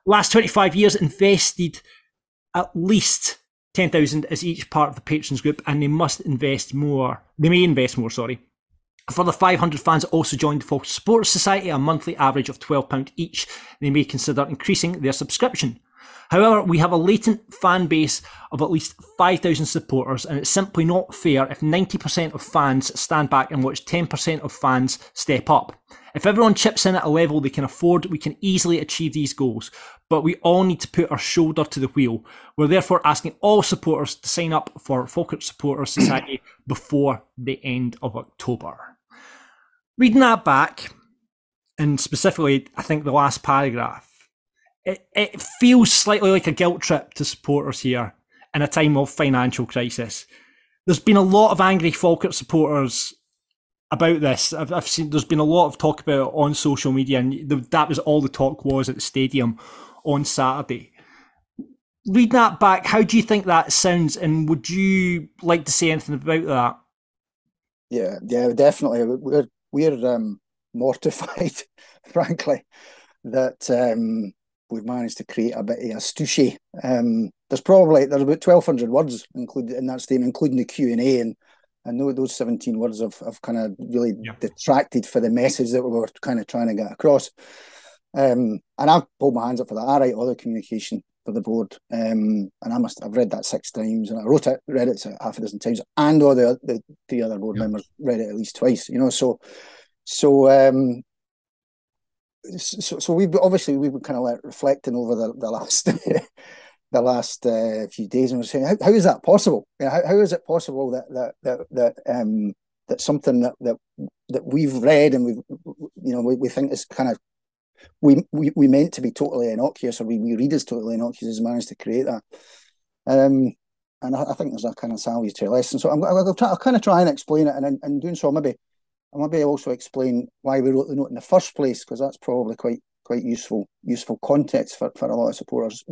Last 25 years invested at least 10,000 as each part of the Patrons Group, and they may invest more. For the 500 fans that also joined the Falkirk Supporters Society, a monthly average of £12 each, they may consider increasing their subscription. However, we have a latent fan base of at least 5,000 supporters, and it's simply not fair if 90% of fans stand back and watch 10% of fans step up. If everyone chips in at a level they can afford, we can easily achieve these goals, but we all need to put our shoulder to the wheel. We're therefore asking all supporters to sign up for Falkirk Supporters Society before the end of October. Reading that back, and specifically, I think the last paragraph, it feels slightly like a guilt trip to supporters here in a time of financial crisis. There's been a lot of angry Falkirk supporters about this. I've seen there's been a lot of talk about it on social media, and that was all the talk was at the stadium on Saturday. Reading that back, how do you think that sounds, and would you like to say anything about that? Yeah, definitely. We're mortified, frankly, that we've managed to create a bit of a stooshy. There's about 1,200 words included in that statement, including the Q&A, and I know those 17 words have kind of really detracted for the message that we were kind of trying to get across. And I've pulled my hands up for that. I write all the communication for the board, and I've read that 6 times, and I read it half a dozen times, and all the 3 other board members read it at least twice. So we've been kind of reflecting over the last few days, and we're saying, how is that possible? How is it possible that something that we've read and we think is kind of we meant to be totally innocuous, or we read as totally innocuous, has managed to create that. And I think there's a kind of salutary lesson. So I'll kind of try and explain it, and in doing so, maybe also explain why we wrote the note in the first place, because that's probably quite useful context for a lot of supporters.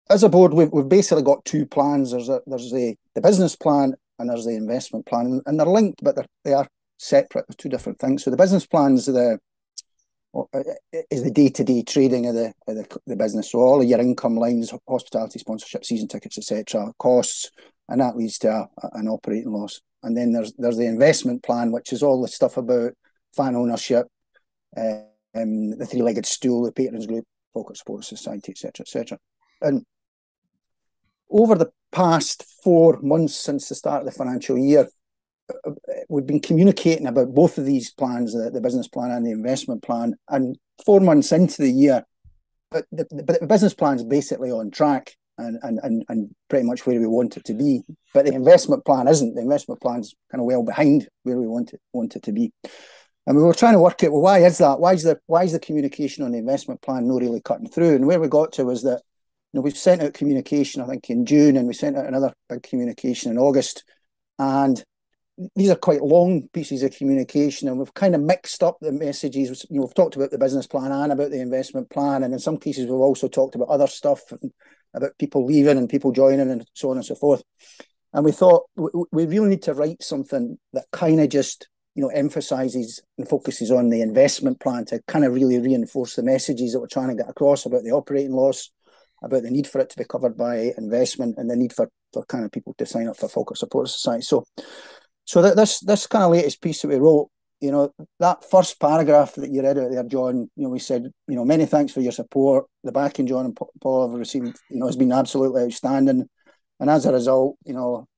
As a board, we've basically got two plans. There's the business plan and there's the investment plan, and they're linked, but they are separate. They're two different things. So the business plan is the day-to-day trading of the business. So all of your income lines, hospitality, sponsorship, season tickets, etc., costs, and that leads to an operating loss. And then there's the investment plan, which is all the stuff about fan ownership, the three-legged stool, the patrons group, Falkirk Sports Society, etc., etc. And over the past 4 months since the start of the financial year, we've been communicating about both of these plans, the business plan and the investment plan. And 4 months into the year, the business plan is basically on track and pretty much where we want it to be. But the investment plan isn't. The investment plan's kind of well behind where we want it to be. And we were trying to work out, well, why is that? Why is the communication on the investment plan not really cutting through? And where we got to was that, we've sent out communication, I think, in June, and we sent out another big communication in August. And these are quite long pieces of communication, and we've kind of mixed up the messages. We've talked about the business plan and about the investment plan, and in some cases we've also talked about other stuff, about people leaving and people joining and so on and so forth. And we thought we really need to write something that kind of just emphasises and focuses on the investment plan to kind of really reinforce the messages that we're trying to get across about the operating loss, about the need for it to be covered by investment, and the need for kind of people to sign up for Falkirk Supporters Society. So this kind of latest piece that we wrote, that first paragraph that you read out there, John, we said, many thanks for your support. The backing John and Paul have received, has been absolutely outstanding. And as a result,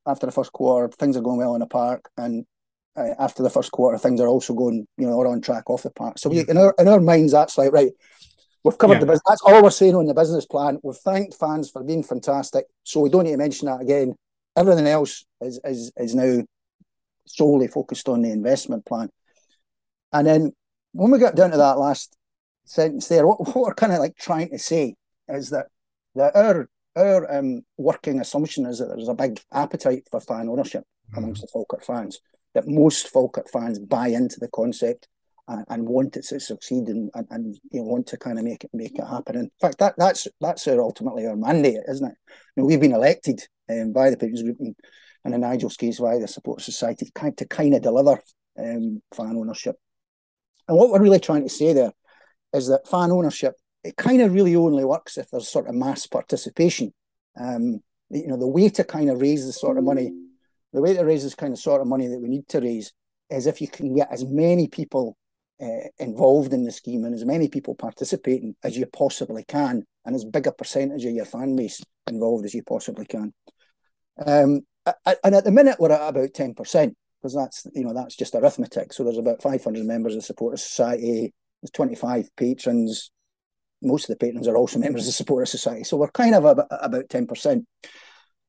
after the first quarter, things are going well in the park, and after the first quarter, things are also going, are on track off the park. So in our minds, that's like, right, we've covered the business. That's all we're saying on the business plan. We've thanked fans for being fantastic, so we don't need to mention that again. Everything else is now solely focused on the investment plan. And then when we got down to that last sentence there, what we're kind of like trying to say is that our working assumption is that there's a big appetite for fan ownership amongst the Falkirk fans, that most Falkirk fans buy into the concept and want it to succeed and want to kind of make it happen. In fact, that's ultimately our mandate, isn't it? We've been elected by the Patrons Group and in Nigel's case by the Supporters Society to kind of deliver fan ownership. And what we're really trying to say there is that fan ownership, it kind of really only works if there's sort of mass participation. The way to kind of raise the sort of money, the way to raise this kind of sort of money that we need to raise is if you can get as many people involved in the scheme and as many people participating as you possibly can, and as big a percentage of your fan base involved as you possibly can. And at the minute we're at about 10%, because that's just arithmetic. So there's about 500 members of the Supporters Society, there's 25 patrons. Most of the patrons are also members of the Supporters Society, so we're kind of about 10%.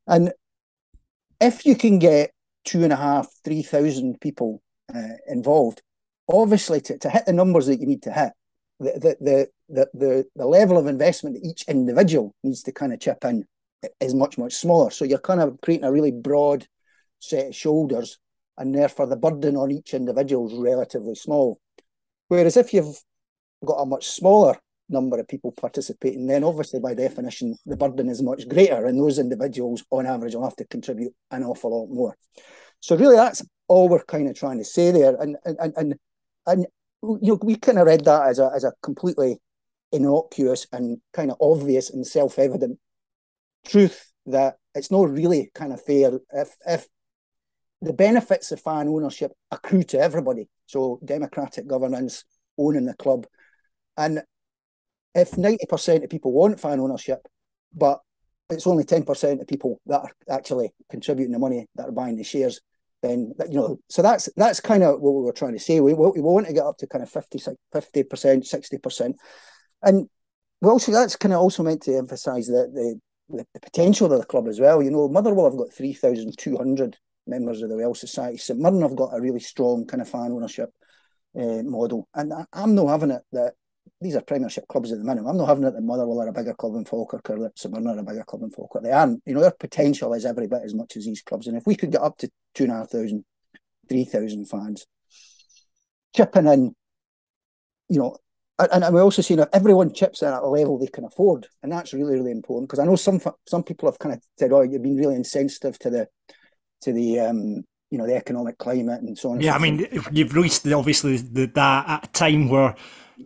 And if you can get 2,500-3,000 people involved, obviously to hit the numbers that you need to hit, the level of investment that each individual needs to kind of chip in is much, much smaller. So you're kind of creating a really broad set of shoulders, and therefore the burden on each individual is relatively small. Whereas if you've got a much smaller number of people participating, then obviously by definition the burden is much greater, and those individuals on average will have to contribute an awful lot more. So really that's all we're kind of trying to say there. And we kind of read that as a completely innocuous and kind of obvious and self-evident truth, that it's not really kind of fair if the benefits of fan ownership accrue to everybody. So democratic governance, owning the club, and if 90% of people want fan ownership, but it's only 10% of people that are actually contributing the money, that are buying the shares, then so that's kind of what we were trying to say. We want to get up to kind of 50%, 60%, and that's kind of also meant to emphasise the potential of the club as well. Motherwell have got 3,200 members of the Welsh Society. St Mirren have got a really strong kind of fan ownership. model. And I'm not having it that these are Premiership clubs at the minute. I'm not having it that Motherwell are a bigger club than Falkirk or that St Mirren are a bigger club than Falkirk. They aren't. Their potential is every bit as much as these clubs. And if we could get up to 2,500, 3,000 fans, chipping in, and we're also seeing that everyone chips in at a level they can afford, and that's really, really important, because I know some people have kind of said, "Oh, you've been really insensitive to the the economic climate and so on." Yeah, and so I mean, you've reached obviously that at a time where,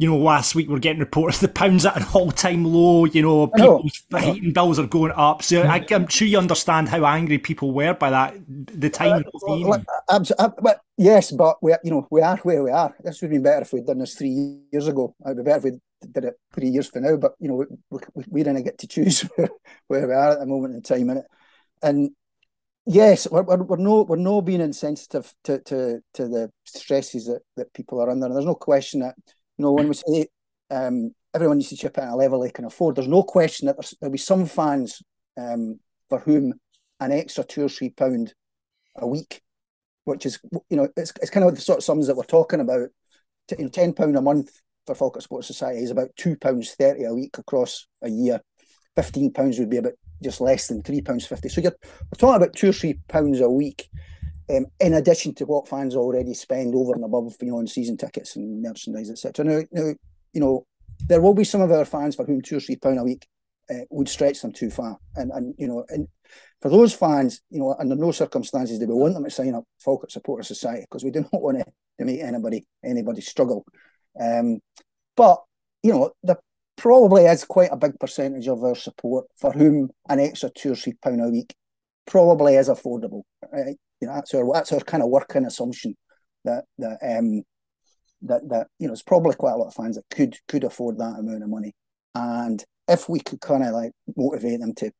last week we're getting reports the pound's at an all-time low. People's heating bills are going up. So I'm sure you understand how angry people were by that. The time yes, but we are where we are. This would have been better if we'd done this 3 years ago. It would be better if we did it 3 years from now. But we didn't get to choose where we are at the moment in time, and yes, we're no being insensitive to the stresses that people are under. And there's no question that when we say everyone needs to chip in at a level they can afford, there's no question that there'll be some fans for whom an extra £2 or £3 a week, which is it's kind of the sort of sums that we're talking about. £10 a month for Falkirk Sports Society is about £2.30 a week across a year. £15 would be about just less than £3.50. So we're talking about £2 or £3 a week, in addition to what fans already spend over and above, on season tickets and merchandise, etc. Now, there will be some of our fans for whom £2 or £3 a week would stretch them too far, and for those fans, under no circumstances do we want them to sign up Falkirk Supporters Society, because we do not want to make anybody struggle. But there probably is quite a big percentage of our support for whom an extra £2 or £3 a week probably is affordable. Right? That's our kind of working assumption that it's probably quite a lot of fans that could afford that amount of money. And if we could kind of motivate them to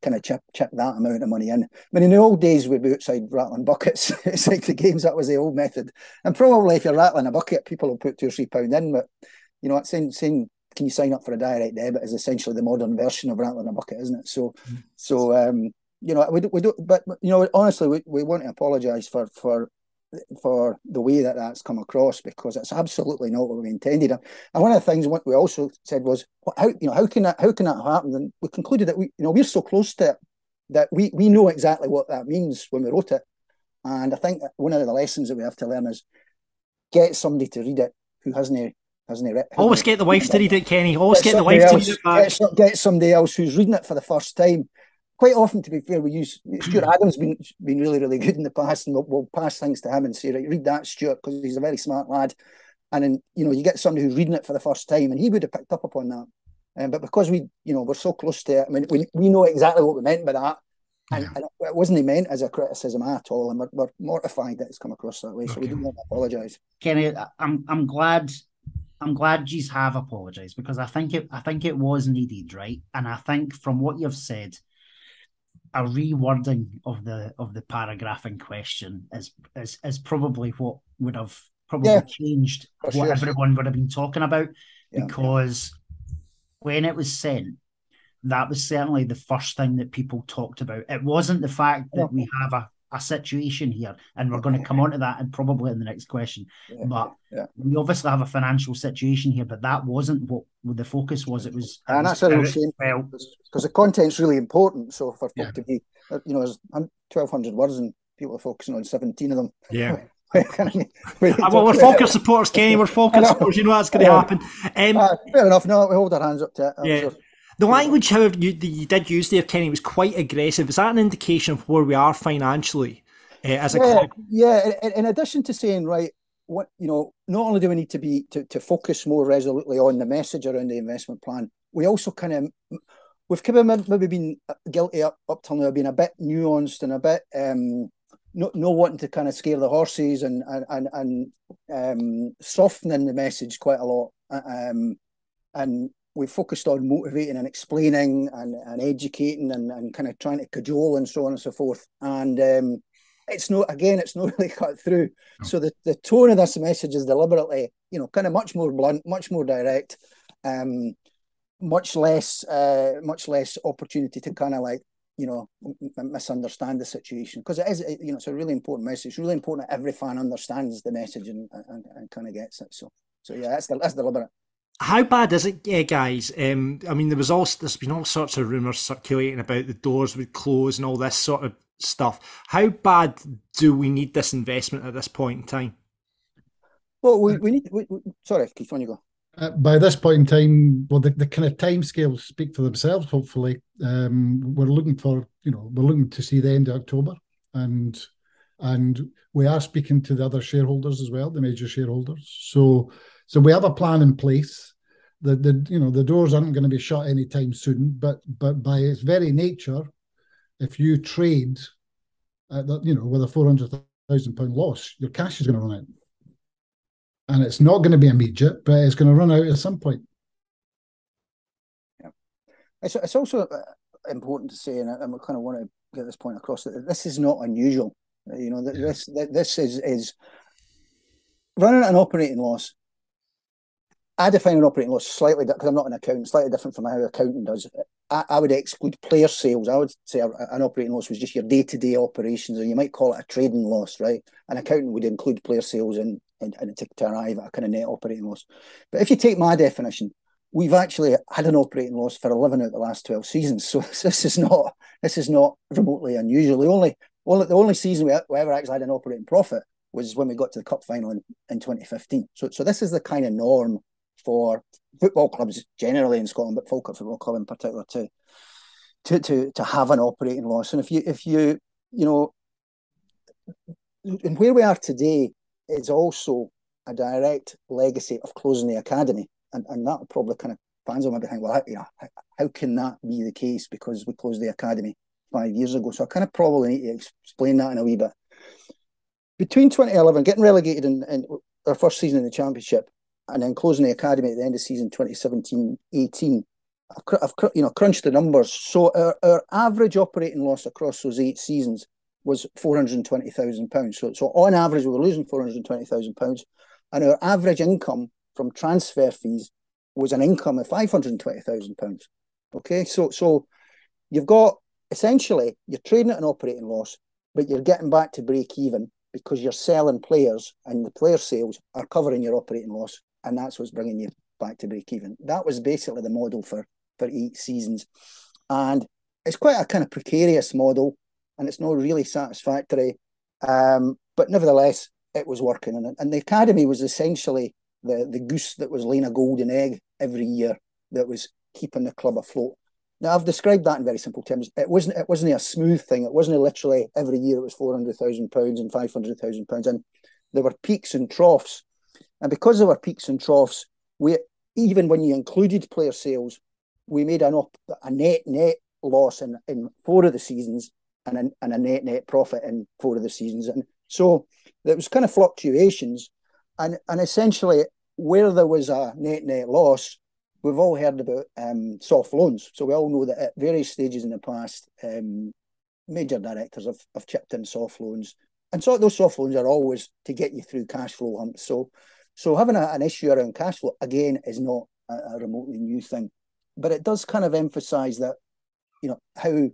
kind of chip that amount of money in. I mean, in the old days we'd be outside rattling buckets. It's like the games, that was the old method. And probably if you're rattling a bucket, people will put £2 or £3 in. But it's saying can you sign up for a direct debit is essentially the modern version of rattling a bucket, isn't it? We do, but honestly, we want to apologise for the way that's come across, because it's absolutely not what we intended. And one of the things we also said was, how can that happen? And we concluded that we're so close to it that we know exactly what that means when we wrote it. And I think one of the lessons that we have to learn is get somebody to read it who hasn't read it. Always get the wife to read it, Kenny. Always get the wife to read it back. Get somebody else who's reading it for the first time. Quite often, to be fair, we use Stuart Adams. Been really, really good in the past, and we'll pass things to him and say, right, read that, Stuart, because he's a very smart lad. And then you get somebody who's reading it for the first time, and he would have picked up upon that. But because we're so close to it, I mean, we know exactly what we meant by that, and it wasn't meant as a criticism at all, and we're mortified that it's come across that way. Okay. So we do want to apologise. Kenny, I'm glad yous have apologised, because I think it was needed, right? And I think from what you've said, a rewording of the paragraph in question is probably what would have changed what everyone would have been talking about, because when it was sent, that was certainly the first thing that people talked about. It wasn't the fact that we have a situation here, and we're going to come on to that and probably in the next question. We obviously have a financial situation here, but that wasn't what the focus was. And that's a real shame, because the content's really important. So for folk to be, there's 1,200 words and people are focusing on 17 of them. Yeah. We're Falkirk supporters, Kenny. We're Falkirk supporters. That's going to happen. Fair enough. No, we hold our hands up to it. Sure. The language, however, you did use there, Kenny, was quite aggressive. Is that an indication of where we are financially as a club? Yeah. In addition to saying, right, not only do we need to focus more resolutely on the message around the investment plan, we also we've maybe been guilty up till now of being a bit nuanced and a bit not wanting to kind of scare the horses and softening the message quite a lot. And we focused on motivating and explaining and educating and kind of trying to cajole and so on and so forth. And it's not really cut through. No. So the tone of this message is deliberately, kind of much more blunt, much more direct, much less opportunity to kind of misunderstand the situation, because it is, it's a really important message. It's really important that every fan understands the message and kind of gets it. So yeah, that's deliberate. How bad is it, guys? I mean, there's been all sorts of rumours circulating about the doors would close and all this sort of stuff. How bad do we need this investment at this point in time? Well, we need. Sorry, Keith, on you go. By this point in time, well, the kind of timescales speak for themselves. Hopefully, we're looking to see the end of October, and we are speaking to the other shareholders as well, the major shareholders. So we have a plan in place. The doors aren't going to be shut anytime soon. But by its very nature, if you trade, with a £400,000 loss, your cash is going to run out. And it's not going to be immediate, but it's going to run out at some point. Yeah, it's also important to say, and I kind of want to get this point across, that this is not unusual. This is running an operating loss. I define an operating loss slightly, because I'm not an accountant, slightly different from how an accountant does. I would exclude player sales. I would say an operating loss was just your day-to-day operations, or you might call it a trading loss, right? An accountant would include player sales and to arrive at a kind of net operating loss. But if you take my definition, we've actually had an operating loss for 11 out of the last 12 seasons. So this is not remotely unusual. The only season we ever actually had an operating profit was when we got to the cup final in 2015. So this is the kind of norm for football clubs generally in Scotland, but Falkirk Football Club in particular, to have an operating loss. And if you and where we are today is also a direct legacy of closing the academy, and that probably kind of fans on my behind. Well, how can that be the case? Because we closed the academy 5 years ago. So I kind of probably need to explain that in a wee bit. Between 2011, getting relegated in our first season in the Championship, and then closing the academy at the end of season 2017-18, I've crunched the numbers. So our average operating loss across those 8 seasons was £420,000. So on average, we were losing £420,000, and our average income from transfer fees was an income of £520,000. Okay, so you've got, essentially, you're trading at an operating loss, but you're getting back to break even because you're selling players, and the player sales are covering your operating loss, and that's what's bringing you back to break even. That was basically the model for 8 seasons, and it's quite a kind of precarious model, and it's not really satisfactory, but nevertheless, it was working, and the academy was essentially the goose that was laying a golden egg every year that was keeping the club afloat. Now, I've described that in very simple terms. It wasn't a smooth thing. It wasn't literally every year it was £400,000 and £500,000, and there were peaks and troughs. And because there were peaks and troughs, even when you included player sales, we made a net loss in 4 of the seasons, and a net profit in 4 of the seasons. And so there was kind of fluctuations, and essentially where there was a net loss, we've all heard about soft loans. So we all know that at various stages in the past, major directors have chipped in soft loans. And so those soft loans are always to get you through cash flow humps. So having an issue around cash flow, again, is not a remotely new thing. But it does kind of emphasise that, how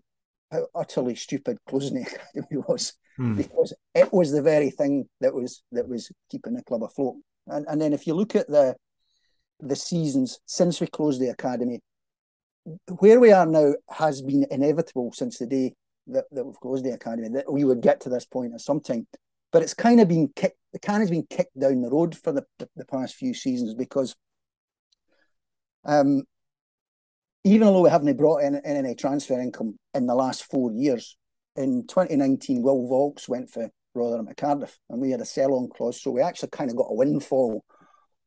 utterly stupid closing the academy was, because it was the very thing that was keeping the club afloat. And then if you look at the seasons since we closed the academy, where we are now has been inevitable since the day that we've closed the academy, that we would get to this point at some time. But it's kind of been kicked, the can has been kicked down the road for the past few seasons, because even though we haven't brought in any transfer income in the last 4 years, in 2019, Will Vaulks went for Rotherham at Cardiff, and we had a sell-on clause, so we actually kind of got a windfall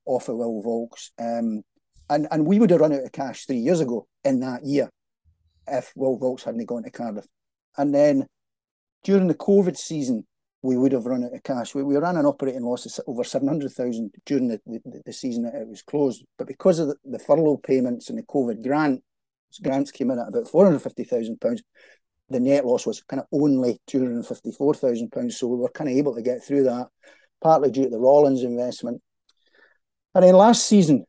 off of Will Vaulks. And we would have run out of cash 3 years ago in that year if Will Vaulks hadn't gone to Cardiff. And then during the COVID season, we would have run out of cash. We ran an operating loss of over 700,000 during the season that it was closed. But because of the furlough payments and the COVID grants came in at about £450,000, the net loss was kind of only £254,000. So we were kind of able to get through that, partly due to the Rollins investment. And then last season,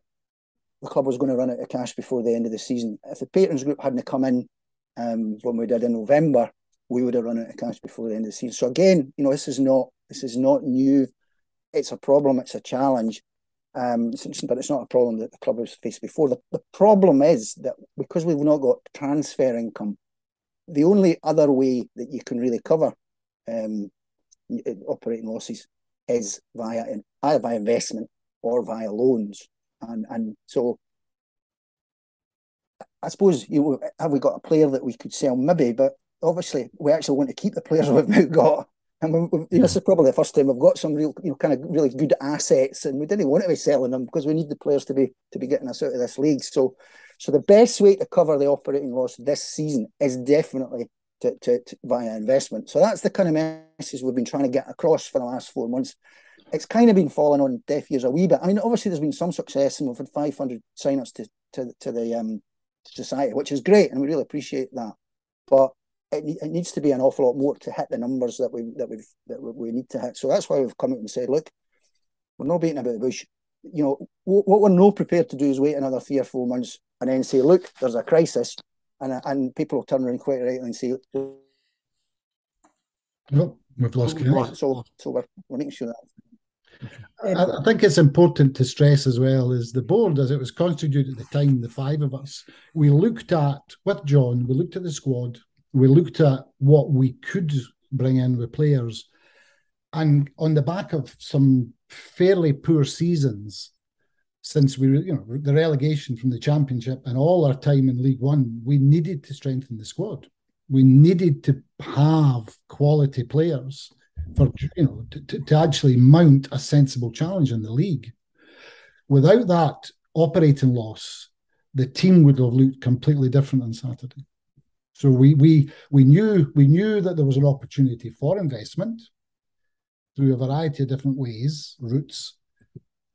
the club was going to run out of cash before the end of the season. If the patrons group hadn't come in when we did in November, we would have run out of cash before the end of the season. So again, this is not new. It's a problem. It's a challenge. But it's not a problem that the club has faced before. The problem is that because we've not got transfer income, the only other way that you can really cover operating losses is either via investment or via loans. And so I suppose, have we got a player that we could sell? Maybe, but obviously we actually want to keep the players we've now got. And this is probably the first time we've got some real, kind of really good assets, and we didn't want to be selling them because we need the players to be getting us out of this league. So the best way to cover the operating loss this season is definitely to via investment. So that's the kind of message we've been trying to get across for the last 4 months. It's kind of been falling on deaf ears a wee bit. I mean, obviously there's been some success, and we've had 500 sign-ups to the society, which is great, and we really appreciate that. But it needs to be an awful lot more to hit the numbers that we need to hit. So that's why we've come out and said, look, we're not beating about the bush. What we're not prepared to do is wait another 3 or 4 months and then say, look, there's a crisis, and people will turn around quite rightly and say, no, we've lost connection. So we're making sure that. I think it's important to stress as well is the board, as it was constituted at the time, the 5 of us, we looked at, with John, we looked at the squad, we looked at what we could bring in with players, and on the back of some fairly poor seasons since the relegation from the Championship and all our time in League One, we needed to strengthen the squad. We needed to have quality players for to actually mount a sensible challenge in the league. Without that operating loss, the team would have looked completely different on Saturday. So we knew that there was an opportunity for investment through a variety of different routes,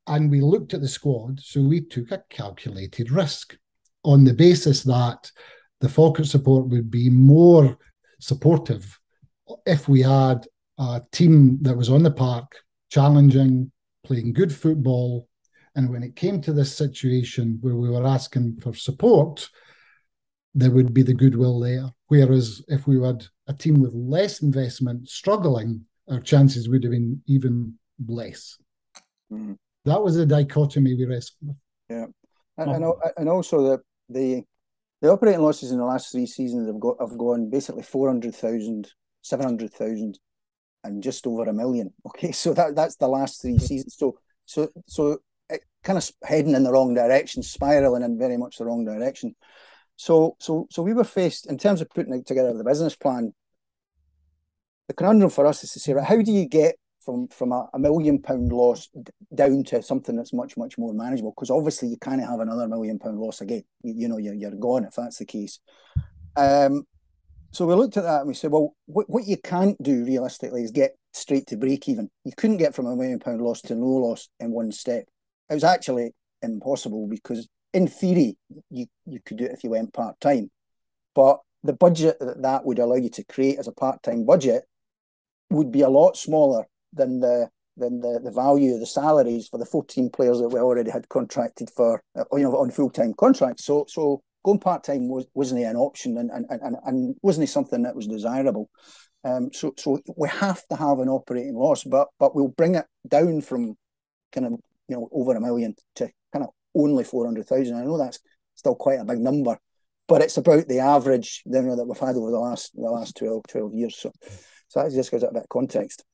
and we looked at the squad. So we took a calculated risk on the basis that the Falkirk support would be more supportive if we had a team that was on the park, challenging, playing good football. And when it came to this situation where we were asking for support, there would be the goodwill there. Whereas if we had a team with less investment struggling, our chances would have been even less. Mm. That was the dichotomy we wrestled with. Yeah. And also the operating losses in the last 3 seasons have gone basically 400,000, 700,000, and just over 1 million. Okay, so that's the last 3 seasons. So it kind of heading in the wrong direction, spiraling in very much the wrong direction. So we were faced, in terms of putting together the business plan, the conundrum for us is to say, right, how do you get from a £1 million loss down to something that's much, much more manageable? Because obviously you can't have another £1 million loss again. You're gone if that's the case. So we looked at that and we said, well, what you can't do realistically is get straight to break even. You couldn't get from a £1 million loss to no loss in one step. It was actually impossible because in theory, you could do it if you went part-time. But the budget that would allow you to create as a part-time budget would be a lot smaller than the value of the salaries for the 14 players that we already had contracted for, on full-time contracts. So going part-time wasn't an option and wasn't something that was desirable. So we have to have an operating loss, but we'll bring it down from kind of over 1 million to kind of only 400,000. I know that's still quite a big number, but it's about the average that we've had over the last 12 years. So that just gives it a bit of context.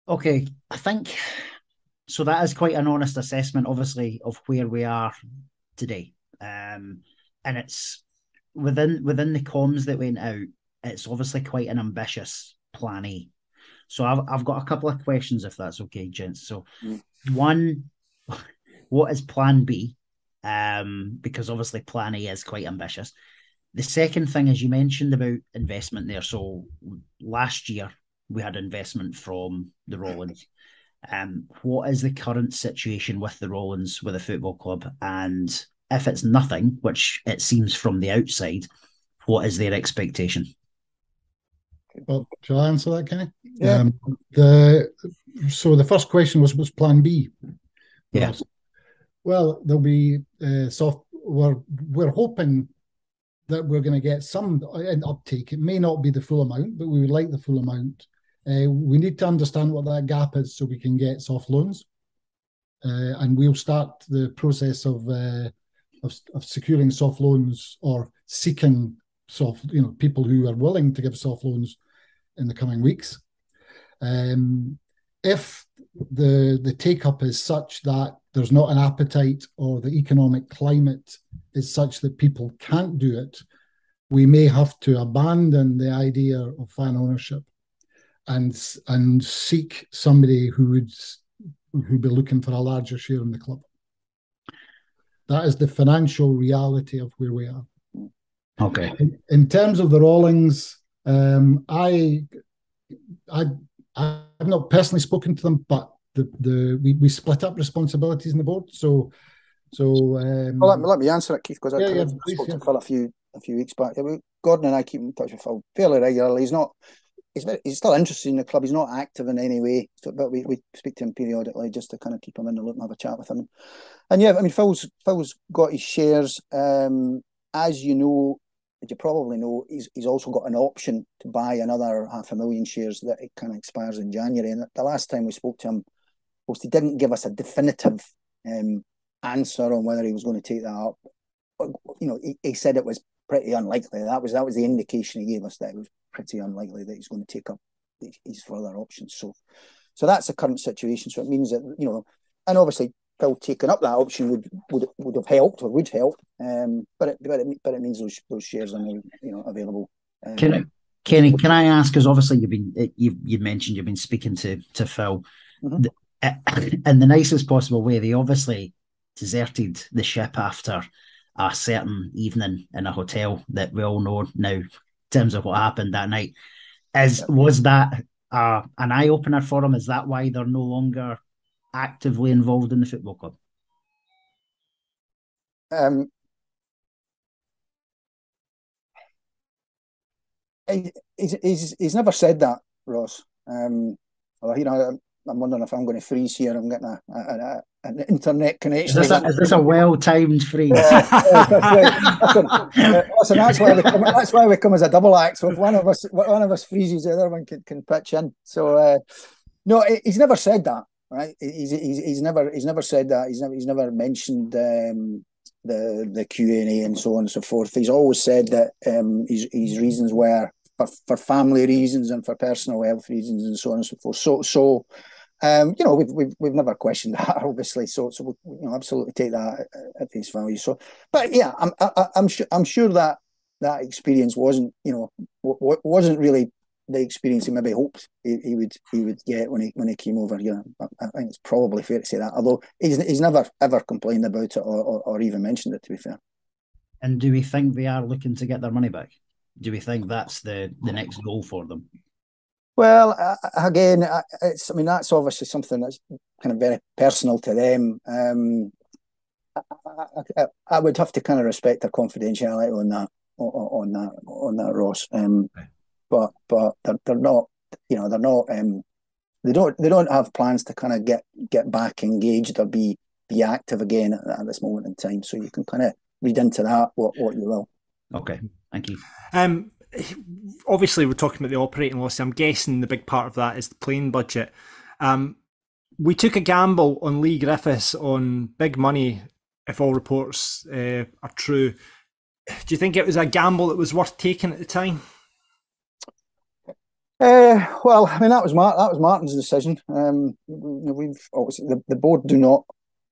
Okay, I think so. That is quite an honest assessment, obviously, of where we are today. And it's within the comms that went out. It's obviously quite an ambitious plan A. So I've got a couple of questions, if that's okay, gents. So one, what is plan B? Because obviously plan A is quite ambitious. The second thing is you mentioned about investment there. So last year we had investment from the Rollins. What is the current situation with the Rollins, with the football club? And if it's nothing, which it seems from the outside, what is their expectation? Well, shall I answer that, Kenny? Yeah. So the first question was plan B. Yeah. Well, there'll be we're hoping that we're going to get some uptake. It may not be the full amount, but we would like the full amount. We need to understand what that gap is so we can get soft loans. And we'll start the process of securing soft loans or seeking people who are willing to give soft loans in the coming weeks. If the take-up is such that there's not an appetite or the economic climate is such that people can't do it, we may have to abandon the idea of fan ownership and seek somebody who'd be looking for a larger share in the club. That is the financial reality of where we are. Okay. In terms of the Rawlings, I've not personally spoken to them, but we split up responsibilities in the board. Well, let me answer it, Keith, because I spoke to Phil a few weeks back. Gordon and I keep in touch with Phil fairly regularly. He's still interested in the club. He's not active in any way, but we speak to him periodically just to kind of keep him in the loop and have a chat with him. And yeah, I mean, Phil's got his shares. As you know, as you probably know, he's also got an option to buy another 500,000 shares that it kind of expires in January. And the last time we spoke to him, whilst he didn't give us a definitive answer on whether he was going to take that up, he said it was pretty unlikely. That was the indication he gave us, that it was pretty unlikely that he's going to take up his further options. So that's the current situation. So it means that, and obviously Phil taking up that option would have helped or would help. But it means those shares are now available. Kenny, can I ask? Because obviously you've mentioned you've been speaking to Phil, in the nicest possible way. They obviously deserted the ship after a certain evening in a hotel that we all know now in terms of what happened that night. Was that an eye opener for them? Is that why they're no longer actively involved in the football club? He's never said that, Ross. I'm wondering if I'm going to freeze here. I'm getting an internet connection. Is this a well-timed freeze? Listen, that's why we come as a double act. So if one of us freezes, the other one can pitch in. So no, he's never said that. Right? He's never said that. He's never mentioned the Q&A and so on and so forth. He's always said that his reasons were for family reasons and for personal health reasons and so on and so forth. So we've never questioned that, obviously. So we absolutely take that at face value. So, but yeah, I'm sure that experience wasn't really the experience he maybe hoped he would get when he came over here. I think it's probably fair to say that, although he's never ever complained about it or even mentioned it, to be fair. And do we think they are looking to get their money back? Do we think that's the next goal for them? Well, again, that's obviously something that's kind of very personal to them. I would have to kind of respect their confidentiality on that, Ross. But they're not, they don't have plans to kind of get back engaged or be active again at this moment in time. So you can kind of read into that what you will. Okay, thank you. Obviously, we're talking about the operating loss. I'm guessing the big part of that is the playing budget. We took a gamble on Lee Griffiths on big money, if all reports are true. Do you think it was a gamble that was worth taking at the time? Well, I mean, that was Martin's decision. We've obviously the board do not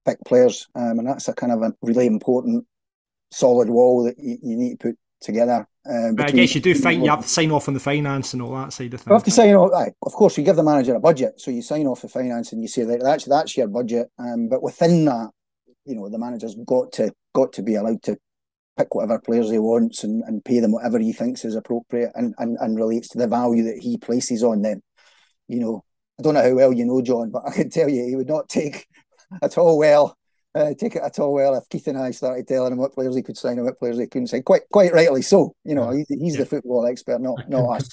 pick players, and that's a kind of a really important solid wall that you need to put together. But I guess you do you have to sign off on the finance and all that side of things. You have to sign off. Of course, you give the manager a budget, so you sign off the finance and you say that that's your budget. But within that, the manager's got to be allowed to pick whatever players he wants and pay them whatever he thinks is appropriate and relates to the value that he places on them. I don't know how well you know John, but I can tell you he would not take at all well if Keith and I started telling him what players he could sign and what players he couldn't sign. Quite rightly so. He's the football expert, not us.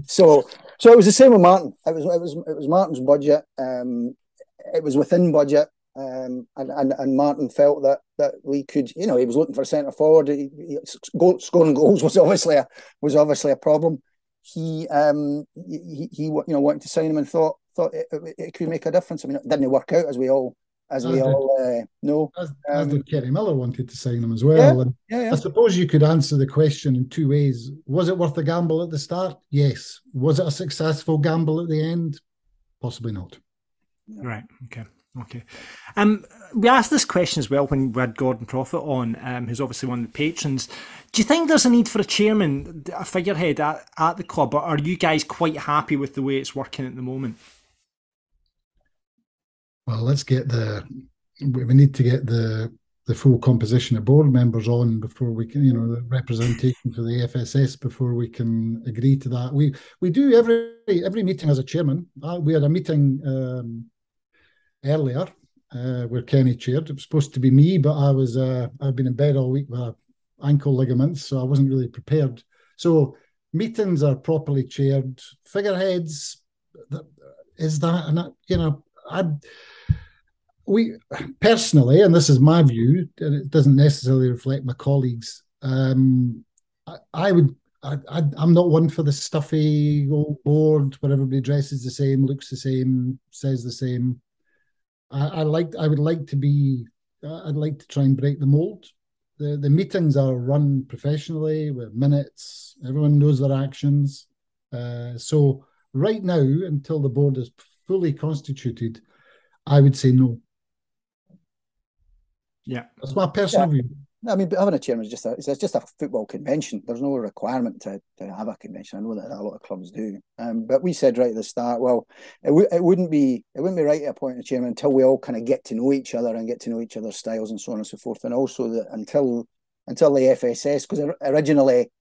So it was the same with Martin. It was Martin's budget. It was within budget. and Martin felt that we could, he was looking for a centre forward. Scoring goals was obviously a problem. He wanted to sign him and thought it could make a difference. I mean, it didn't work out as we all know. As did Kerry Miller wanted to sign him as well. Yeah. I suppose you could answer the question in two ways. Was it worth the gamble at the start? Yes. Was it a successful gamble at the end? Possibly not. Right. Okay. We asked this question as well when we had Gordon Profit on, who's obviously one of the patrons. Do you think there's a need for a chairman, a figurehead at the club, or are you guys quite happy with the way it's working at the moment? Well, we need to get the full composition of board members on before we can, the representation for the FSS before we can agree to that. We do every meeting as a chairman. We had a meeting earlier where Kenny chaired. It was supposed to be me, but I've been in bed all week with ankle ligaments, so I wasn't really prepared. So meetings are properly chaired. Figureheads, we personally, and this is my view, and it doesn't necessarily reflect my colleagues. I'm not one for the stuffy old board where everybody dresses the same, looks the same, says the same. I'd like to try and break the mold. The meetings are run professionally with minutes. Everyone knows their actions. So right now, until the board is fully constituted, I would say no. Yeah, that's my personal view. I mean, having a chairman is just a football convention. There's no requirement to have a convention. I know that a lot of clubs do, but we said right at the start, well, it wouldn't be right to appoint a chairman until we all kind of get to know each other and get to know each other's styles and so on and so forth, and also that until the FSS, because originally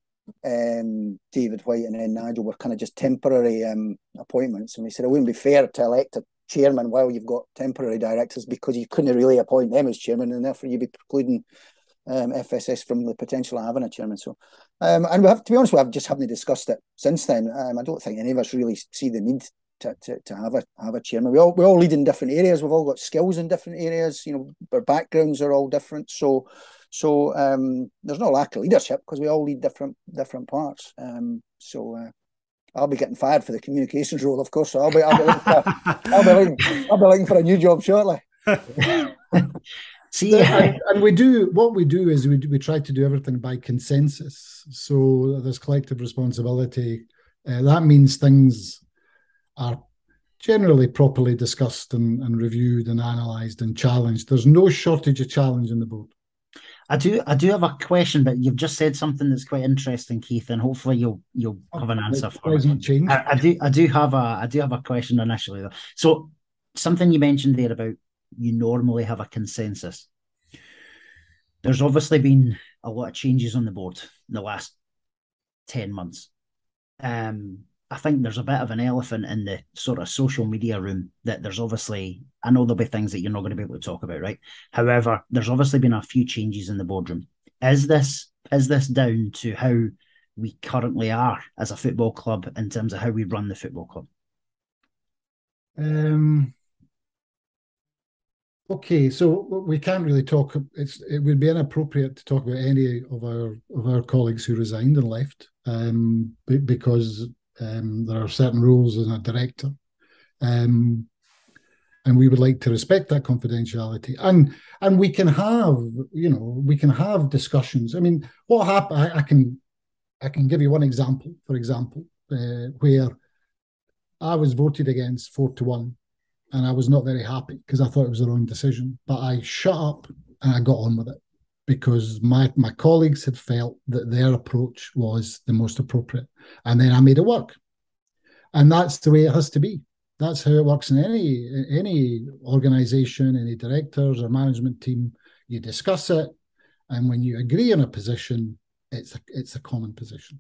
David White and then Nigel were kind of just temporary appointments, and we said it wouldn't be fair to elect a chairman while you've got temporary directors because you couldn't really appoint them as chairman, and therefore you'd be precluding FSS from the potential of having a chairman. So, and to be honest, we just haven't discussed it since then. I don't think any of us really see the need to have a chairman. We all lead in different areas. We've all got skills in different areas. Our backgrounds are all different. So there's no lack of leadership because we all lead different parts. I'll be getting fired for the communications role, of course. So I'll be looking for a new job shortly. See, and we try to do everything by consensus. So there's collective responsibility. That means things are generally properly discussed and reviewed and analysed and challenged. There's no shortage of challenge in the board. I do have a question, but you've just said something that's quite interesting, Keith, and hopefully you'll have an answer for it. I do have a question initially though. So something you mentioned there about you normally have a consensus. There's obviously been a lot of changes on the board in the last 10 months. I think there's a bit of an elephant in the sort of social media room that there's obviously, I know there'll be things that you're not going to be able to talk about, right? However, there's obviously been a few changes in the boardroom. Is this down to how we currently are as a football club in terms of how we run the football club? Okay, so we can't really talk. It would be inappropriate to talk about any of our colleagues who resigned and left, because there are certain rules as a director, and we would like to respect that confidentiality. And we can have discussions. I mean, what happened? I can give you one example. For example, where I was voted against 4-1. And I was not very happy because I thought it was the wrong decision. But I shut up and I got on with it because my colleagues had felt that their approach was the most appropriate. And then I made it work. And that's the way it has to be. That's how it works in any organisation, any directors or management team. You discuss it. And when you agree on a position, it's a common position.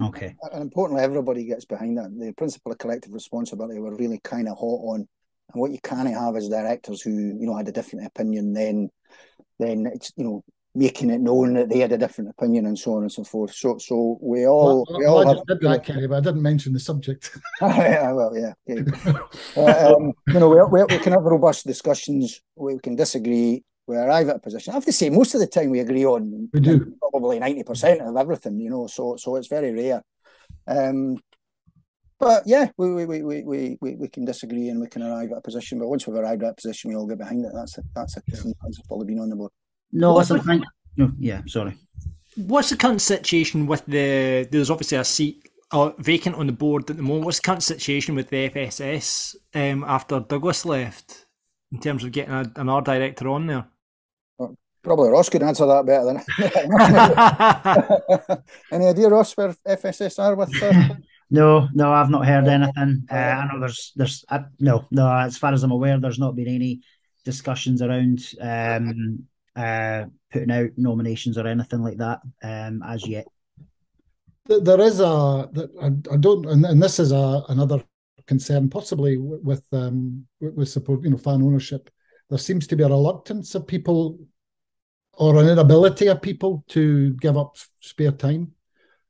Okay. And importantly, everybody gets behind that. The principle of collective responsibility we're really kind of hot on. And what you can't have is directors who, had a different opinion, then it's, making it known that they had a different opinion and so on and so forth. So we all I did that, Kenny, but I didn't mention the subject. Well, yeah. We can have robust discussions. We can disagree. We arrive at a position. I have to say, most of the time we agree on. We do probably 90% of everything. So it's very rare. But yeah, we can disagree and we can arrive at a position. But once we've arrived at a position, we all get behind it. That's a key. That's probably been on the board. No, listen, yeah, sorry. What's the current situation with there's obviously a seat vacant on the board at the moment. What's the current situation with the FSS after Douglas left in terms of getting an art director on there? Well, probably Ross could answer that better than Any idea, Ross, where FSS are with? No, I've not heard anything. I know there's no. As far as I'm aware, there's not been any discussions around putting out nominations or anything like that as yet. There is I don't, and this is another concern, possibly with support, fan ownership. There seems to be a reluctance of people, or an inability of people, to give up spare time,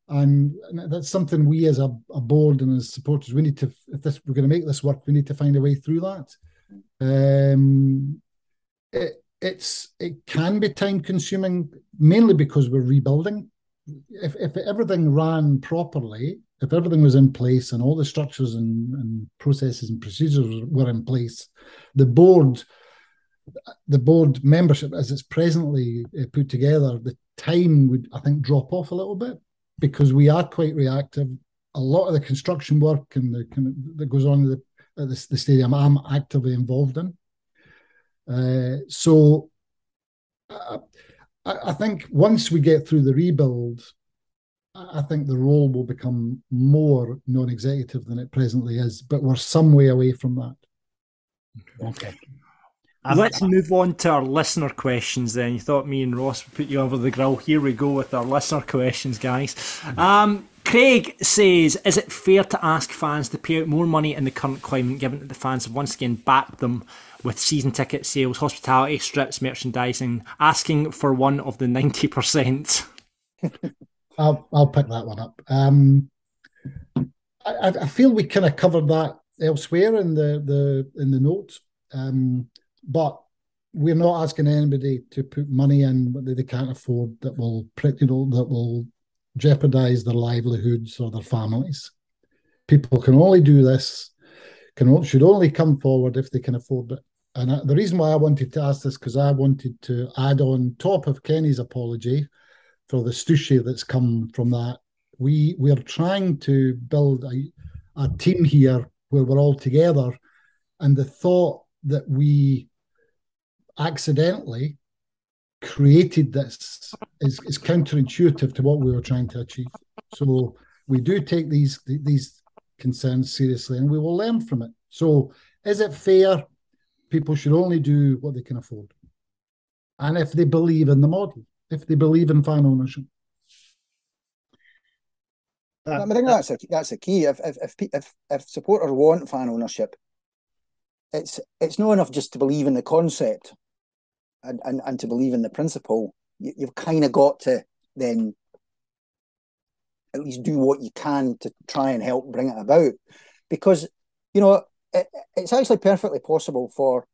and that's something we as a board and as supporters, we need to. If we're going to make this work, we need to find a way through that. It can be time consuming, mainly because we're rebuilding. If everything ran properly, if everything was in place and all the structures and processes and procedures were in place, the board membership as it's presently put together, the time would, I think, drop off a little bit, because we are quite reactive. A lot of the construction work and that goes on at the stadium, I'm actively involved in. So I think once we get through the rebuild, I think the role will become more non-executive than it presently is, but we're some way away from that. Okay. Let's move on to our listener questions then. You thought me and Ross would put you over the grill. Here we go with our listener questions, guys. Craig says, is it fair to ask fans to pay out more money in the current climate, given that the fans have once again backed them with season ticket sales, hospitality, strips, merchandising, asking for one of the 90%? I'll pick that one up. I feel we kind of covered that elsewhere in the notes, but we're not asking anybody to put money in that they can't afford, that will jeopardise their livelihoods or their families. People can only do this, should only come forward if they can afford it. And the reason why I wanted to ask this, because I wanted to add on top of Kenny's apology for the stooshy that's come from that. We are trying to build a team here where we're all together, and the thought that we accidentally created this is counterintuitive to what we were trying to achieve. So we do take these concerns seriously, and we will learn from it. So is it fair? People should only do what they can afford, and if they believe in the model, if they believe in fan ownership. I think that's a key. If supporters want fan ownership, it's not enough just to believe in the concept and to believe in the principle. You've kind of got to then at least do what you can to try and help bring it about, because it's actually perfectly possible for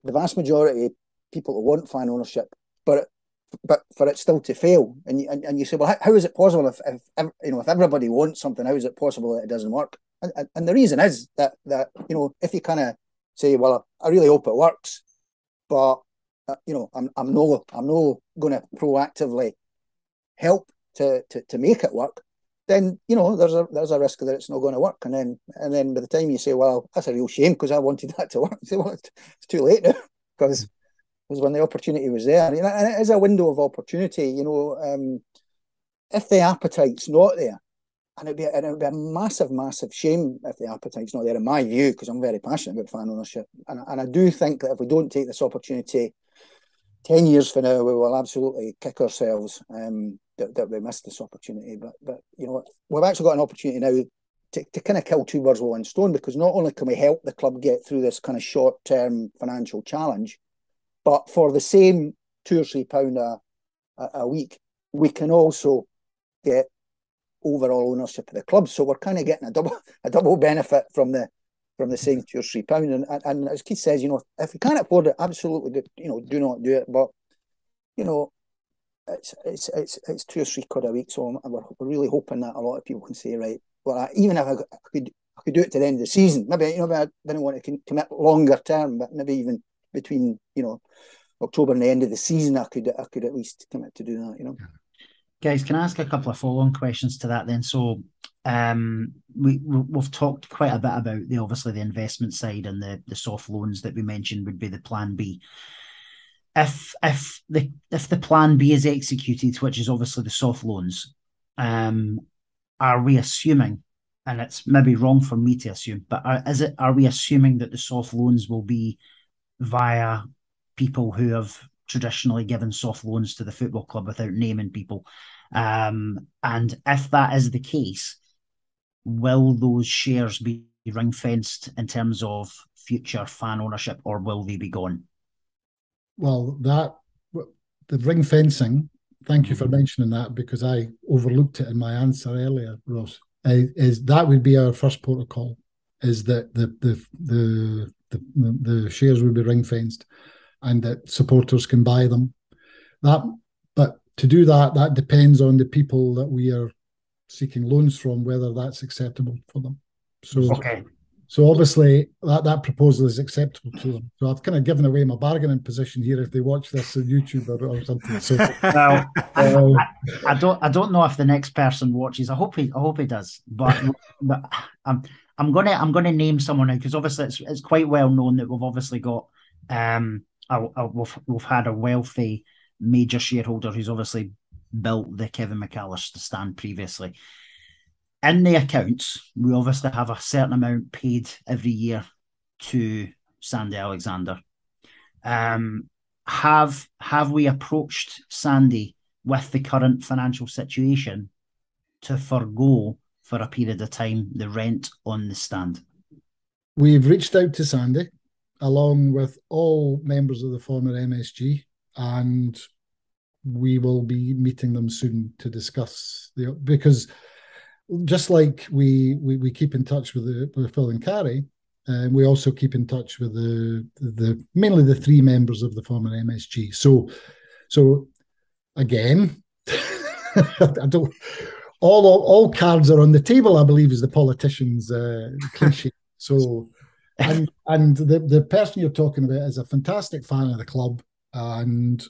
the vast majority of people to want fan ownership, but for it still to fail. And you say, well, how is it possible if everybody wants something? How is it possible that it doesn't work? And the reason is that if you kind of say, well, I really hope it works, but I'm no going to proactively help to make it work, then there's a risk that it's not going to work. And then by the time you say, well, that's a real shame because I wanted that to work, you say, well, it's too late now, because when the opportunity was there, and it is a window of opportunity. If the appetite's not there, and it'd be a massive, massive shame if the appetite's not there, in my view, because I'm very passionate about fan ownership, and I do think that if we don't take this opportunity, 10 years from now, we will absolutely kick ourselves that we missed this opportunity. But we've actually got an opportunity now to kind of kill two birds with one stone, because not only can we help the club get through this kind of short-term financial challenge, but for the same £2 or £3 a week, we can also get overall ownership of the club. So we're kind of getting a double benefit from the saying £2 or £3. And as Keith says, if we can't afford it, absolutely, do not do it. But it's 2 or 3 quid a week. So we're really hoping that a lot of people can say, right, well, even if I could do it to the end of the season, maybe I didn't want to commit longer term, but maybe even between October and the end of the season, I could at least commit to do that. Guys, can I ask a couple of follow-on questions to that then? So we've talked quite a bit about obviously the investment side and the soft loans that we mentioned would be the plan B. If the plan B is executed, which is obviously the soft loans, are we assuming, and it's maybe wrong for me to assume, but are we assuming that the soft loans will be via people who have traditionally given soft loans to the football club without naming people? And if that is the case, will those shares be ring-fenced in terms of future fan ownership, or will they be gone? Well, the ring fencing, thank you for mentioning that, because I overlooked it in my answer earlier, Ross, is that would be our first protocol, is that the shares would be ring fenced and that supporters can buy them. But to do that depends on the people that we are seeking loans from, whether that's acceptable for them. So obviously that proposal is acceptable to them. So I've kind of given away my bargaining position here if they watch this on YouTube or something. So well, I don't know if the next person watches. I hope he does. But I'm gonna name someone now, because obviously it's quite well known that we've obviously got we've had a wealthy major shareholder who's obviously built the Kevin McAllister stand previously. In the accounts, we obviously have a certain amount paid every year to Sandy Alexander. Have we approached Sandy with the current financial situation to forgo for a period of time the rent on the stand? We've reached out to Sandy along with all members of the former MSG, and we will be meeting them soon to discuss because just like we keep in touch with Phil and Carrie, we also keep in touch with the mainly the 3 members of the former MSG. So again, I don't. All cards are on the table, I believe, is the politician's cliche. So, and the person you're talking about is a fantastic fan of the club, and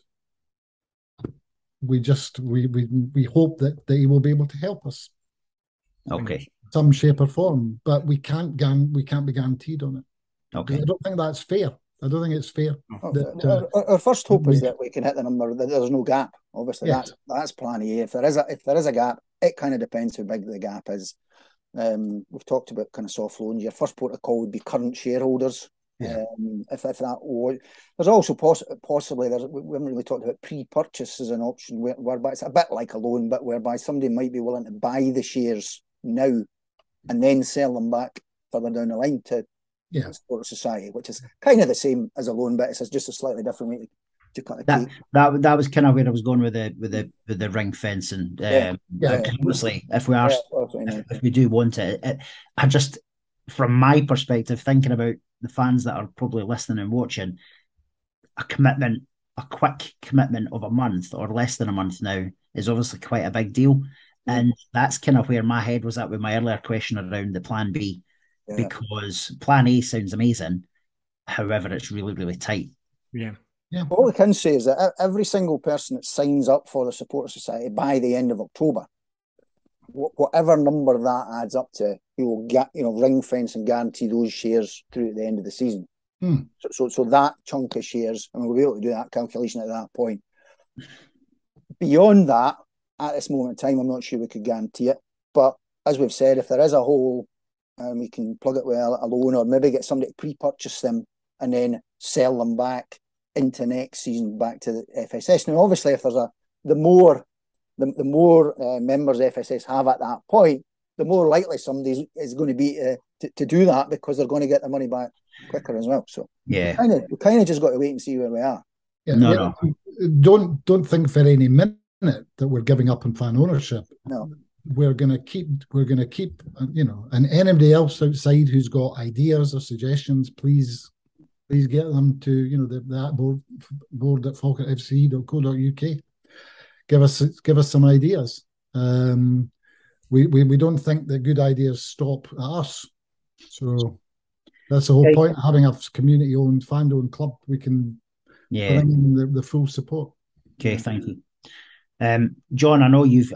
we hope that he will be able to help us. Okay. In some shape or form, but we can't be guaranteed on it. Okay. I don't think that's fair. I don't think it's fair. Our first hope is that we can hit the number, that there's no gap. Obviously, yes. That's plan A. If there is a gap, it kind of depends how big the gap is. We've talked about kind of soft loans. Your first protocol would be current shareholders. Yeah. If that was, there's also possibly we haven't really talked about pre-purchase as an option, whereby it's a bit like a loan, but whereby somebody might be willing to buy the shares now and then sell them back further down the line to the Supporters Society, which is kind of the same as a loan, but it's just a slightly different way to cut the cake. That was kind of where I was going with the ring fencing. Obviously, if we do want it, I just, from my perspective, thinking about the fans that are probably listening and watching, a quick commitment of a month or less than a month now is obviously quite a big deal. And that's kind of where my head was at with my earlier question around the plan B, because plan A sounds amazing. However, it's really, really tight. Yeah. All we can say is that every single person that signs up for the Supporters Society by the end of October, whatever number that adds up to, he will get, ring fence and guarantee those shares through at the end of the season. So that chunk of shares, and we'll be able to do that calculation at that point. Beyond that, at this moment in time, I'm not sure we could guarantee it. But as we've said, if there is a hole, we can plug it with a loan, or maybe get somebody to pre-purchase them and then sell them back into next season back to the FSS. Now, obviously, if there's the more members FSS have at that point, the more likely somebody is going to be to do that, because they're going to get the money back quicker as well. So we kind of just got to wait and see where we are. No. Don't think for any minute that we're giving up on fan ownership. No. We're going to keep, and anybody else outside who's got ideas or suggestions, please get them to, that board at falkirkfc.co.uk. Give us some ideas. We don't think that good ideas stop at us. So that's the whole point of having a community-owned, fan-owned club. We can bring in the full support. Okay, thank you. John, I know we've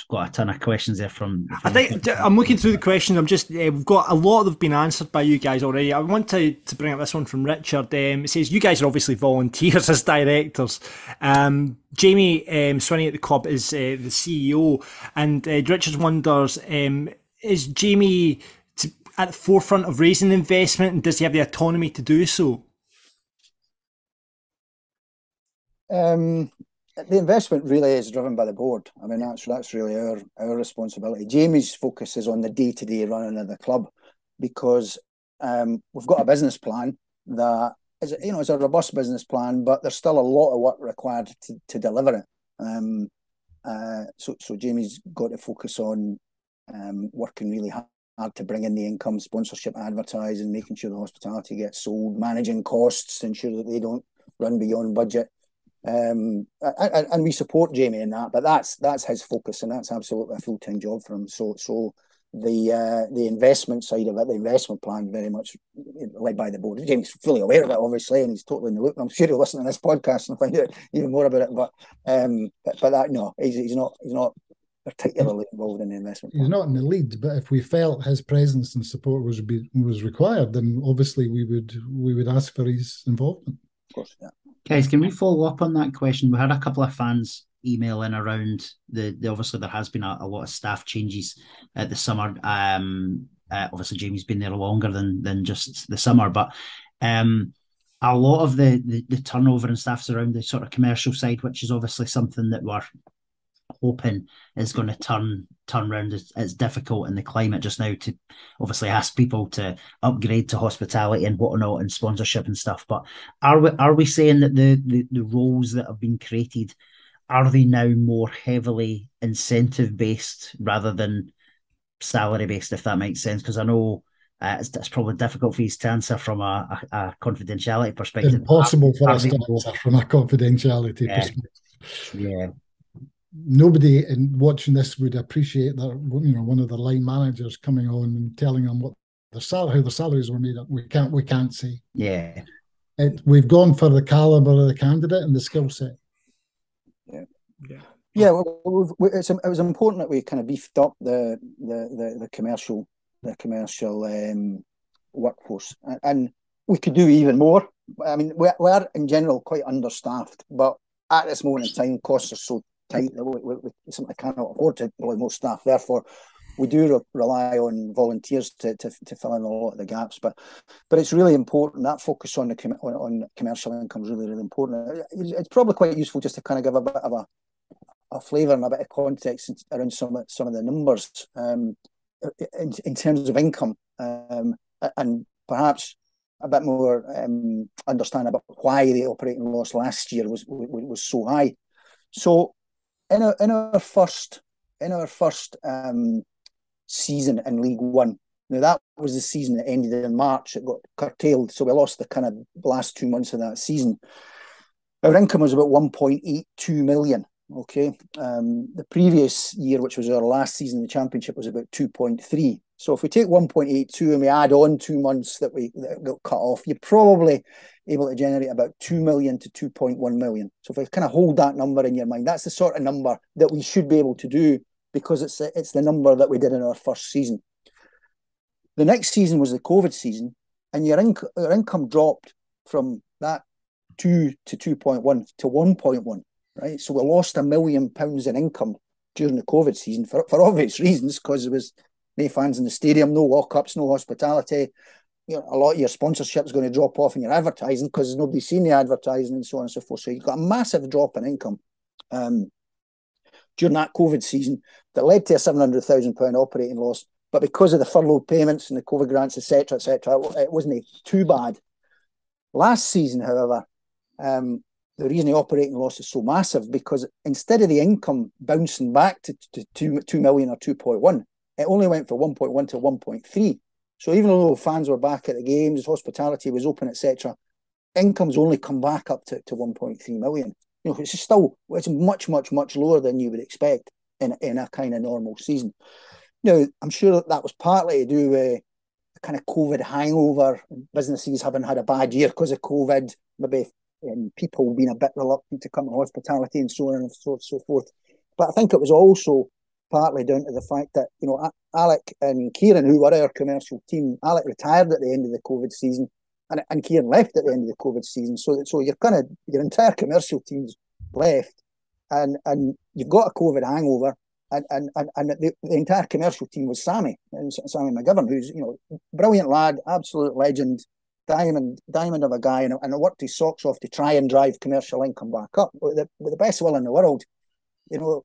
got a ton of questions there from I think I'm looking through the questions. I'm just we've got a lot that have been answered by you guys already. I want to bring up this one from Richard. It says you guys are obviously volunteers as directors. Jamie Swinney at the club is the CEO, and Richard wonders, is Jamie at the forefront of raising investment, and does he have the autonomy to do so? The investment really is driven by the board. I mean, that's really our responsibility. Jamie's focus is on the day-to-day running of the club, because we've got a business plan that is, it's a robust business plan, but there's still a lot of work required to deliver it. So Jamie's got to focus on working really hard to bring in the income, sponsorship, advertising, making sure the hospitality gets sold, managing costs to ensure that they don't run beyond budget. And we support Jamie in that, but that's his focus, and that's absolutely a full-time job for him. So the investment side of it, the investment plan, very much led by the board. Jamie's fully aware of it, obviously, and he's totally in the loop. I'm sure he'll listen to this podcast and find out even more about it. But that, no, he's not particularly involved in the investment plan. He's not in the lead, but if we felt his presence and support was required, then obviously we would ask for his involvement. Of course, yeah. Guys, can we follow up on that question? We had a couple of fans email in around the obviously there has been a lot of staff changes at the summer. Obviously Jamie's been there longer than just the summer, but a lot of the turnover and staff's around the sort of commercial side, which is obviously something that we're hoping is going to turn around. It's difficult in the climate just now to obviously ask people to upgrade to hospitality and whatnot and sponsorship and stuff. But are we saying that the roles that have been created, are they now more heavily incentive based rather than salary based, if that makes sense? Because I know it's probably difficult for you to answer from a confidentiality perspective. Impossible for us to answer from a confidentiality perspective. Yeah. Nobody in watching this would appreciate that, one of the line managers coming on and telling them what how the salaries were made up. We can't say. Yeah. We've gone for the caliber of the candidate and the skill set. Yeah. Well, it was important that we kind of beefed up the commercial workforce, and we could do even more. I mean, we're in general quite understaffed, but at this moment in time, costs are so tight that we simply cannot afford to employ more staff. Therefore, we do rely on volunteers to fill in a lot of the gaps. But it's really important, that focus on on commercial income is really, really important. It's probably quite useful just to kind of give a bit of a flavour and a bit of context around some of the numbers in terms of income, and perhaps a bit more understand about why the operating loss last year was so high. So in our first season in League One, now that was the season that ended in March. It got curtailed, so we lost the kind of last 2 months of that season. Our income was about 1.82 million. Okay, the previous year, which was our last season in the Championship, was about 2.3. So if we take 1.82 and we add on 2 months that got cut off, you're probably able to generate about 2 million to 2.1 million. So if we kind of hold that number in your mind, that's the sort of number that we should be able to do, because it's the number that we did in our first season. The next season was the COVID season, and our income dropped from that 2 to 2.1 to 1.1. Right, so we lost £1 million in income during the COVID season for obvious reasons, because there was no fans in the stadium, no walk-ups, no hospitality. A lot of your sponsorship is going to drop off in your advertising because nobody's seen the advertising and so on and so forth. So you've got a massive drop in income during that COVID season that led to a £700,000 operating loss. But because of the furlough payments and the COVID grants, etc., it wasn't too bad. Last season, however, the reason the operating loss is so massive, because instead of the income bouncing back to 2 million or 2.1, it only went from 1.1 to 1.3. So even though fans were back at the games, hospitality was open, etc., income's only come back up to 1.3 million. You know, it's much, much, much lower than you would expect in a kind of normal season. Now, I'm sure that was partly to do with the kind of COVID hangover, businesses having had a bad year because of COVID, maybe people being a bit reluctant to come to hospitality and so on and so forth. But I think it was also partly down to the fact that, you know, Alec and Kieran, who were our commercial team, Alec retired at the end of the COVID season, and Kieran left at the end of the COVID season. So your entire commercial team's left, and you've got a COVID hangover, and the entire commercial team was Sammy McGinn, who's, you know, brilliant lad, absolute legend, diamond of a guy, and worked his socks off to try and drive commercial income back up with the best will in the world. You know,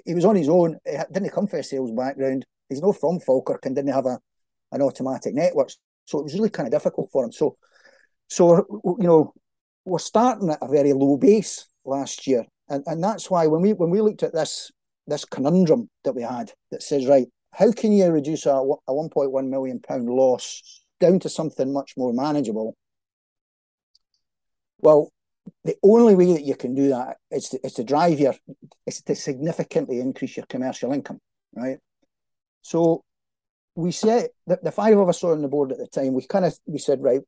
he was on his own. He didn't come from a sales background. He's not from Falkirk and didn't have an automatic network. So it was really kind of difficult for him. So you know, we're starting at a very low base last year. And that's why when we looked at this conundrum that we had that says, right, how can you reduce a 1.1 million pound loss down to something much more manageable? Well, the only way that you can do that is to significantly increase your commercial income, right? So we said that the five of us on the board at the time, we said, right,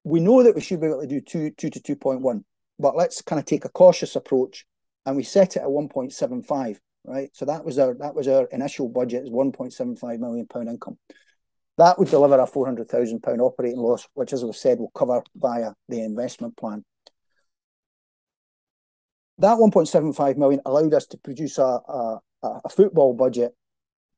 we know that we should be able to do 2 to 2.1, but let's kind of take a cautious approach, and we set it at 1.75, right? So that was our initial budget, is 1.75 million pound income. That would deliver a 400,000 pound operating loss, which, as we've said, will cover via the investment plan. That 1.75 million allowed us to produce a football budget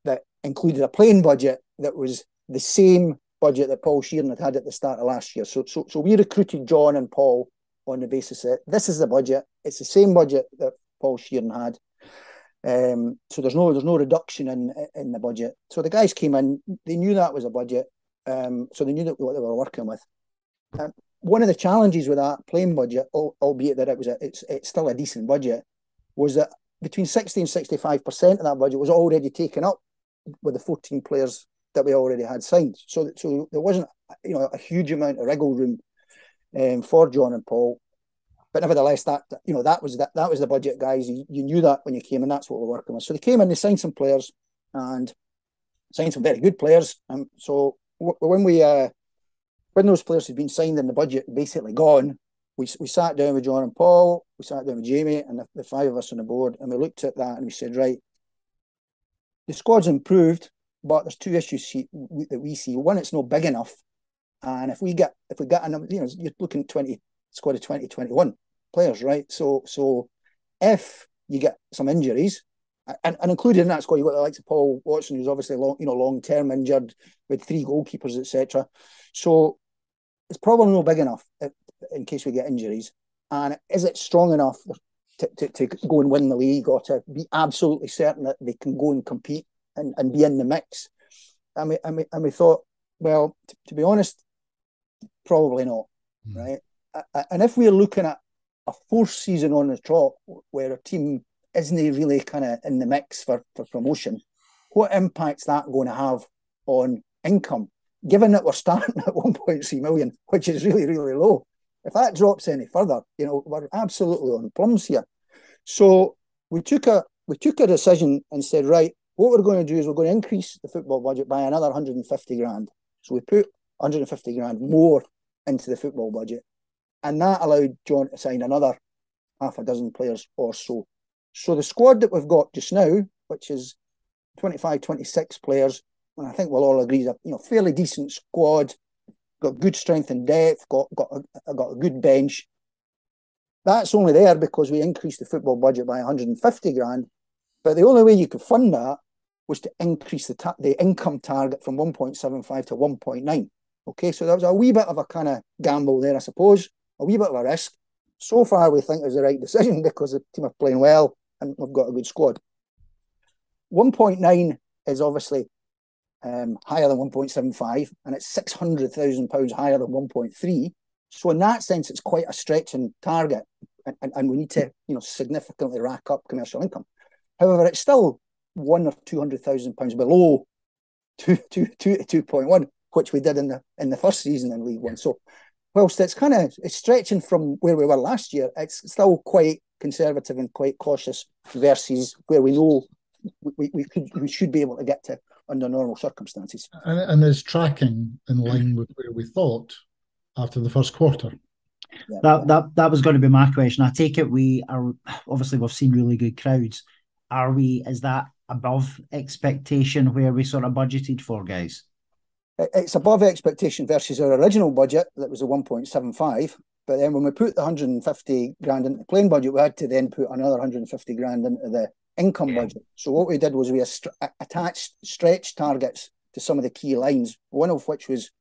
that included a playing budget that was the same budget that Paul Sheeran had at the start of last year. So we recruited John and Paul on the basis that this is the budget. It's the same budget that Paul Sheeran had. So there's no reduction in the budget. So the guys came in, they knew that was a budget, so they knew what they were working with. One of the challenges with that playing budget, albeit that it's still a decent budget, was that between 60 and 65% of that budget was already taken up with the 14 players that we already had signed. So there wasn't, you know, a huge amount of wriggle room for John and Paul. But nevertheless, that was the budget, guys. You knew that when you came, and that's what we're working with. So they came in, they signed some players, and signed some very good players. So when those players had been signed and the budget basically gone, we sat down with John and Paul, we sat down with Jamie and the five of us on the board, and we looked at that and we said, right, the squad's improved, but there's two issues that we see. One, it's not big enough, and if we get enough, you know, you're looking squad of 2021 players, right? So if you get some injuries, and included in that squad, you've got the likes of Paul Watson, who's obviously long-term injured with 3 goalkeepers, etc. So it's probably not big enough in case we get injuries. And is it strong enough to go and win the league, or to be absolutely certain that they can go and compete and be in the mix? And we thought, well, to be honest, probably not, right? And if we're looking at a 4th season on the trot where a team isn't really kind of in the mix for promotion, what impact's that going to have on income, given that we're starting at 1.3 million, which is really, really low? If that drops any further, you know, we're absolutely on plums here. So we took a decision and said, right, what we're going to do is we're going to increase the football budget by another 150 grand. So we put 150 grand more into the football budget. And that allowed John to sign another half a dozen players or so. So the squad that we've got just now, which is 25, 26 players, and I think we'll all agree is a fairly decent squad, got good strength and depth, got a good bench. That's only there because we increased the football budget by 150 grand. But the only way you could fund that was to increase the income target from 1.75 to 1.9. Okay, so that was a wee bit of a kind of gamble there, I suppose, a wee bit of a risk. So far, we think it was the right decision because the team are playing well and we've got a good squad. 1.9 is obviously higher than 1.75, and it's £600,000 higher than 1.3. So in that sense, it's quite a stretching target and we need to, significantly rack up commercial income. However, it's still £100,000 or £200,000 below 2.1, which we did in the first season in League One. So, whilst it's stretching from where we were last year, it's still quite conservative and quite cautious versus where we know we should be able to get to under normal circumstances. And is tracking in line with where we thought after the first quarter? Yeah. That was going to be my question. I take it we are, obviously we've seen really good crowds. Is that above expectation where we sort of budgeted for, guys? It's above expectation versus our original budget that was a 1.75. But then when we put the 150 grand into the playing budget, we had to then put another 150 grand into the income budget. So what we did was we attached stretch targets to some of the key lines, one of which was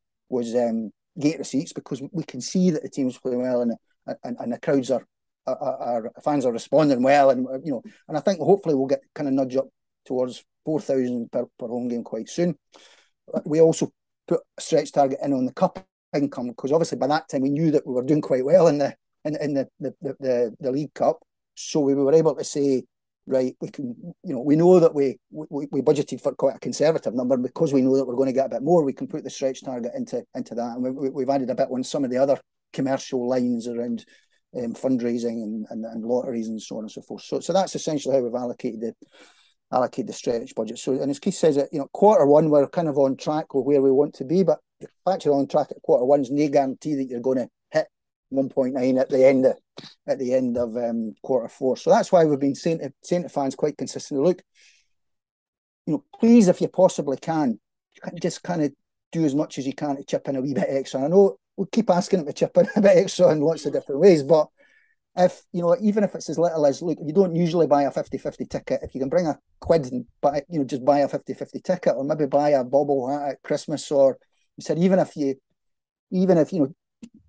gate receipts, because we can see that the team's playing well and the crowds our fans are responding well, and and I think hopefully we'll get kind of nudge up towards 4,000 per home game quite soon. We also put a stretch target in on the cup income, because obviously by that time we knew that we were doing quite well in the League Cup, so we were able to say, right, we can, we know that we budgeted for quite a conservative number, because we know that we're going to get a bit more. We can put the stretch target into that, and we've added a bit on some of the other commercial lines around fundraising and lotteries and so on and so forth. So that's essentially how we've allocated the stretch budget. So, and as Keith says, quarter one we're kind of on track with where we want to be, but the fact you're on track at quarter one is no guarantee that you're going to hit 1.9 at the end of quarter four. So that's why we've been saying to fans quite consistently, look, please, if you possibly can just kind of do as much as you can to chip in a wee bit extra. I know we keep asking them to chip in a bit extra in lots of different ways, but if, even if it's as little as, look, you don't usually buy a 50-50 ticket, if you can bring a quid and buy, just buy a 50-50 ticket, or maybe buy a bobble hat at Christmas, or you said even if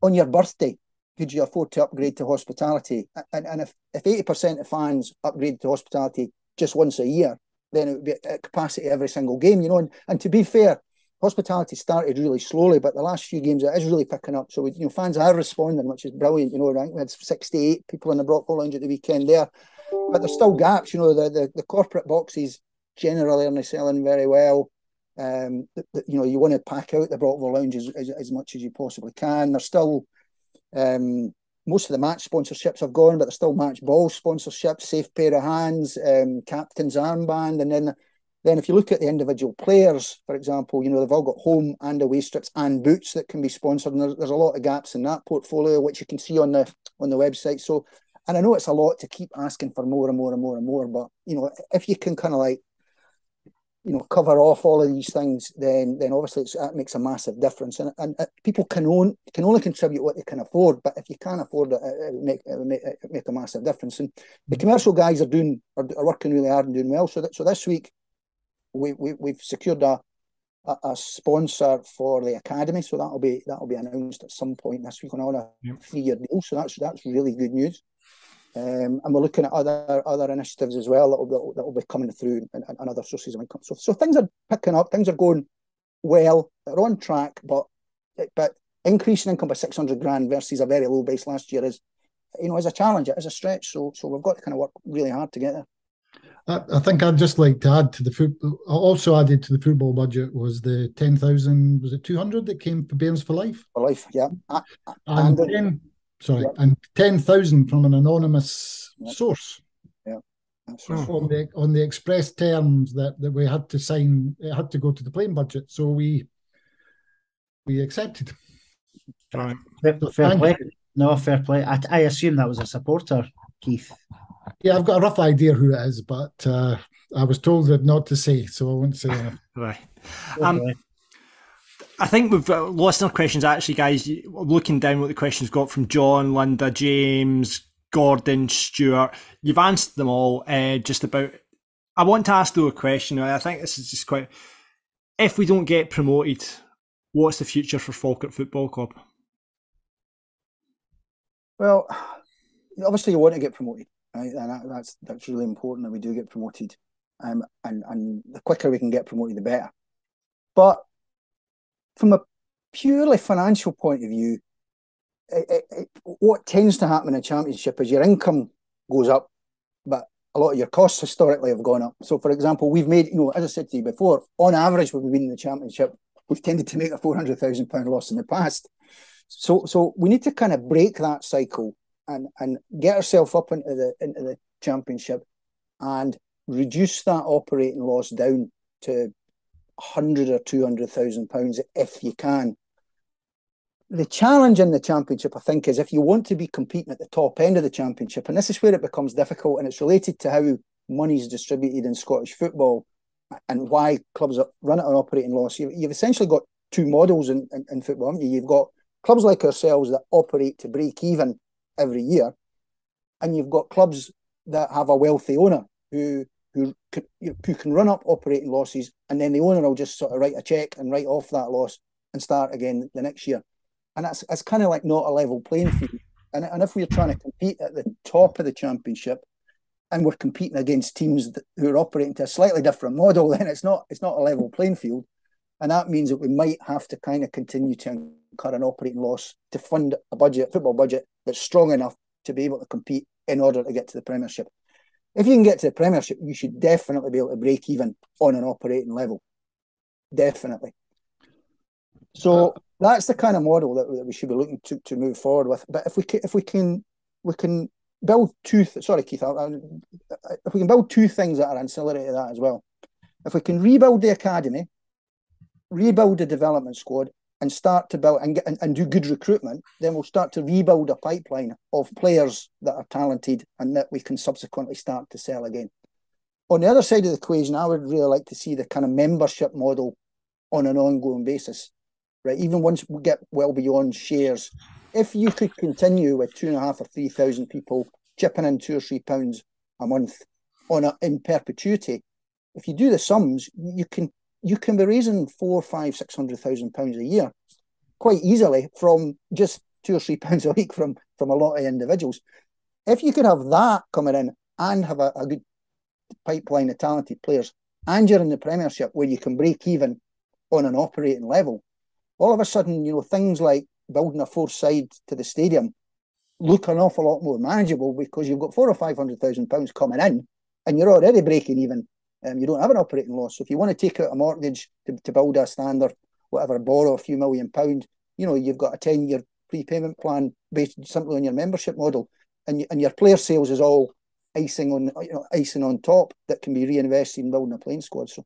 on your birthday, could you afford to upgrade to hospitality? And if 80% of fans upgrade to hospitality just once a year, then it would be at capacity every single game, and to be fair, hospitality started really slowly, but the last few games it is really picking up. So fans are responding, which is brilliant. Right? We had 68 people in the Brockville Lounge at the weekend there, but there's still gaps. The corporate boxes generally are selling very well. You want to pack out the Brockville Lounge as much as you possibly can. There's still most of the match sponsorships have gone, but there's still match ball sponsorships, safe pair of hands, captain's armband, and then if you look at the individual players, for example, they've all got home and away strips and boots that can be sponsored, and there's a lot of gaps in that portfolio, which you can see on the website. So, and I know it's a lot to keep asking for more and more and more and more, but if you can kind of cover off all of these things, then obviously that makes a massive difference, and people can only contribute what they can afford, but if you can't afford it, it would make a massive difference. And the commercial guys are working really hard and doing well. So this week, we've secured a sponsor for the academy, so that'll be announced at some point this week on a 3-year deal. So that's really good news. And we're looking at other initiatives as well that will be coming through and other sources of income. So things are picking up, things are going well, they're on track, but increasing income by 600 grand versus a very low base last year is a challenge, it is a stretch. So we've got to kind of work really hard to get there. I think I'd just like to add to the football. Also added to the football budget was the 10,000. Was it 200 that came for Bairns for Life? For Life, yeah. And 10,000 from an anonymous source. Yeah, that's right. On the express terms that we had to sign, it had to go to the playing budget. So we accepted. Right. Fair play. No, fair play. I assume that was a supporter, Keith. Yeah, I've got a rough idea who it is, but I was told not to say, so I won't say anything. Right. I think we've lost our questions, actually, guys. Looking down what the questions got from John, Linda, James, Gordon, Stuart. You've answered them all just about... I want to ask, though, a question. I think this is just quite... If we don't get promoted, what's the future for Falkirk Football Club? Well, obviously you want to get promoted. Right? And that's really important that we do get promoted, and the quicker we can get promoted, the better. But from a purely financial point of view, what tends to happen in a championship is your income goes up, but a lot of your costs historically have gone up. So, for example, we've made, as I said to you before, on average, when we've been in the championship, we've tended to make a £400,000 loss in the past. So we need to kind of break that cycle and get ourselves up into the championship and reduce that operating loss down to £100,000 or £200,000 if you can. The challenge in the championship, I think, is if you want to be competing at the top end of the championship, and this is where it becomes difficult, and it's related to how money is distributed in Scottish football and why clubs run at an operating loss. You've essentially got two models in football, haven't you? You've got clubs like ourselves that operate to break even every year, and you've got clubs that have a wealthy owner who can run up operating losses, and then the owner will just sort of write a cheque and write off that loss and start again the next year. And that's kind of like not a level playing field. And if we're trying to compete at the top of the championship and we're competing against teams who are operating to a slightly different model, then it's not a level playing field. And that means that we might have to kind of continue to incur an operating loss to fund a football budget that's strong enough to be able to compete in order to get to the Premiership. If you can get to the Premiership, you should definitely be able to break even on an operating level. Definitely. So that's the kind of model that we should be looking to move forward with. But if we can build two. Sorry, Keith. If we can build two things that are ancillary to that as well. If we can rebuild the academy, rebuild the development squad, and start to build and do good recruitment, then we'll start to rebuild a pipeline of players that are talented and that we can subsequently start to sell again. On the other side of the equation, I would really like to see the kind of membership model on an ongoing basis. Right, even once we get well beyond shares, if you could continue with 2,500 or 3,000 people chipping in £2 or £3 a month in perpetuity, if you do the sums, you can be raising £400,000, £500,000, £600,000 a year quite easily from just £2 or £3 a week from a lot of individuals. If you could have that coming in and have a good pipeline of talented players, and you're in the Premiership where you can break even on an operating level, all of a sudden, things like building a fourth side to the stadium look an awful lot more manageable because you've got £400,000 or £500,000 coming in, and you're already breaking even. You don't have an operating loss. So if you want to take out a mortgage to build a standard, whatever, borrow a few £1 million, you've got a 10-year prepayment plan based simply on your membership model, and your player sales is all icing on top that can be reinvested in building a playing squad. So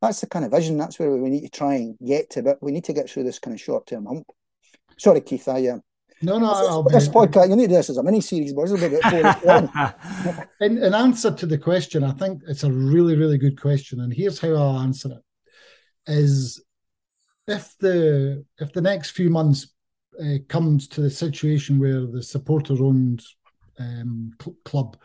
that's the kind of vision. That's where we need to try and get to. But we need to get through this kind of short-term hump. Sorry, Keith. This podcast, you need this as a mini-series, but it's a bit in answer to the question, I think it's a really, really good question. And here's how I'll answer it. Is if the next few months comes to the situation where the supporter-owned club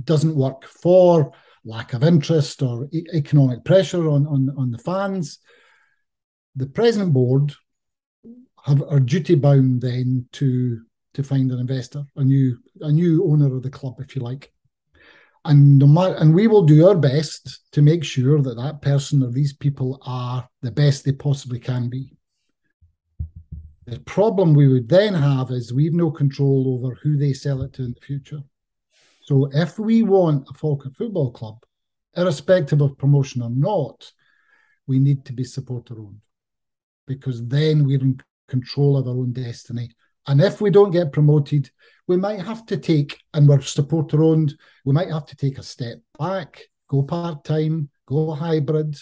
doesn't work for lack of interest or economic pressure on the fans, the present board are duty bound then to find an investor, a new owner of the club, if you like, and we will do our best to make sure that person or these people are the best they possibly can be. The problem we would then have is we've no control over who they sell it to in the future. So if we want a Falkirk Football Club, irrespective of promotion or not, we need to be supporter-owned, because then we're in control of our own destiny. And if we don't get promoted, we might have to take, and we're supporter-owned, we might have to take a step back, go part-time, go hybrid,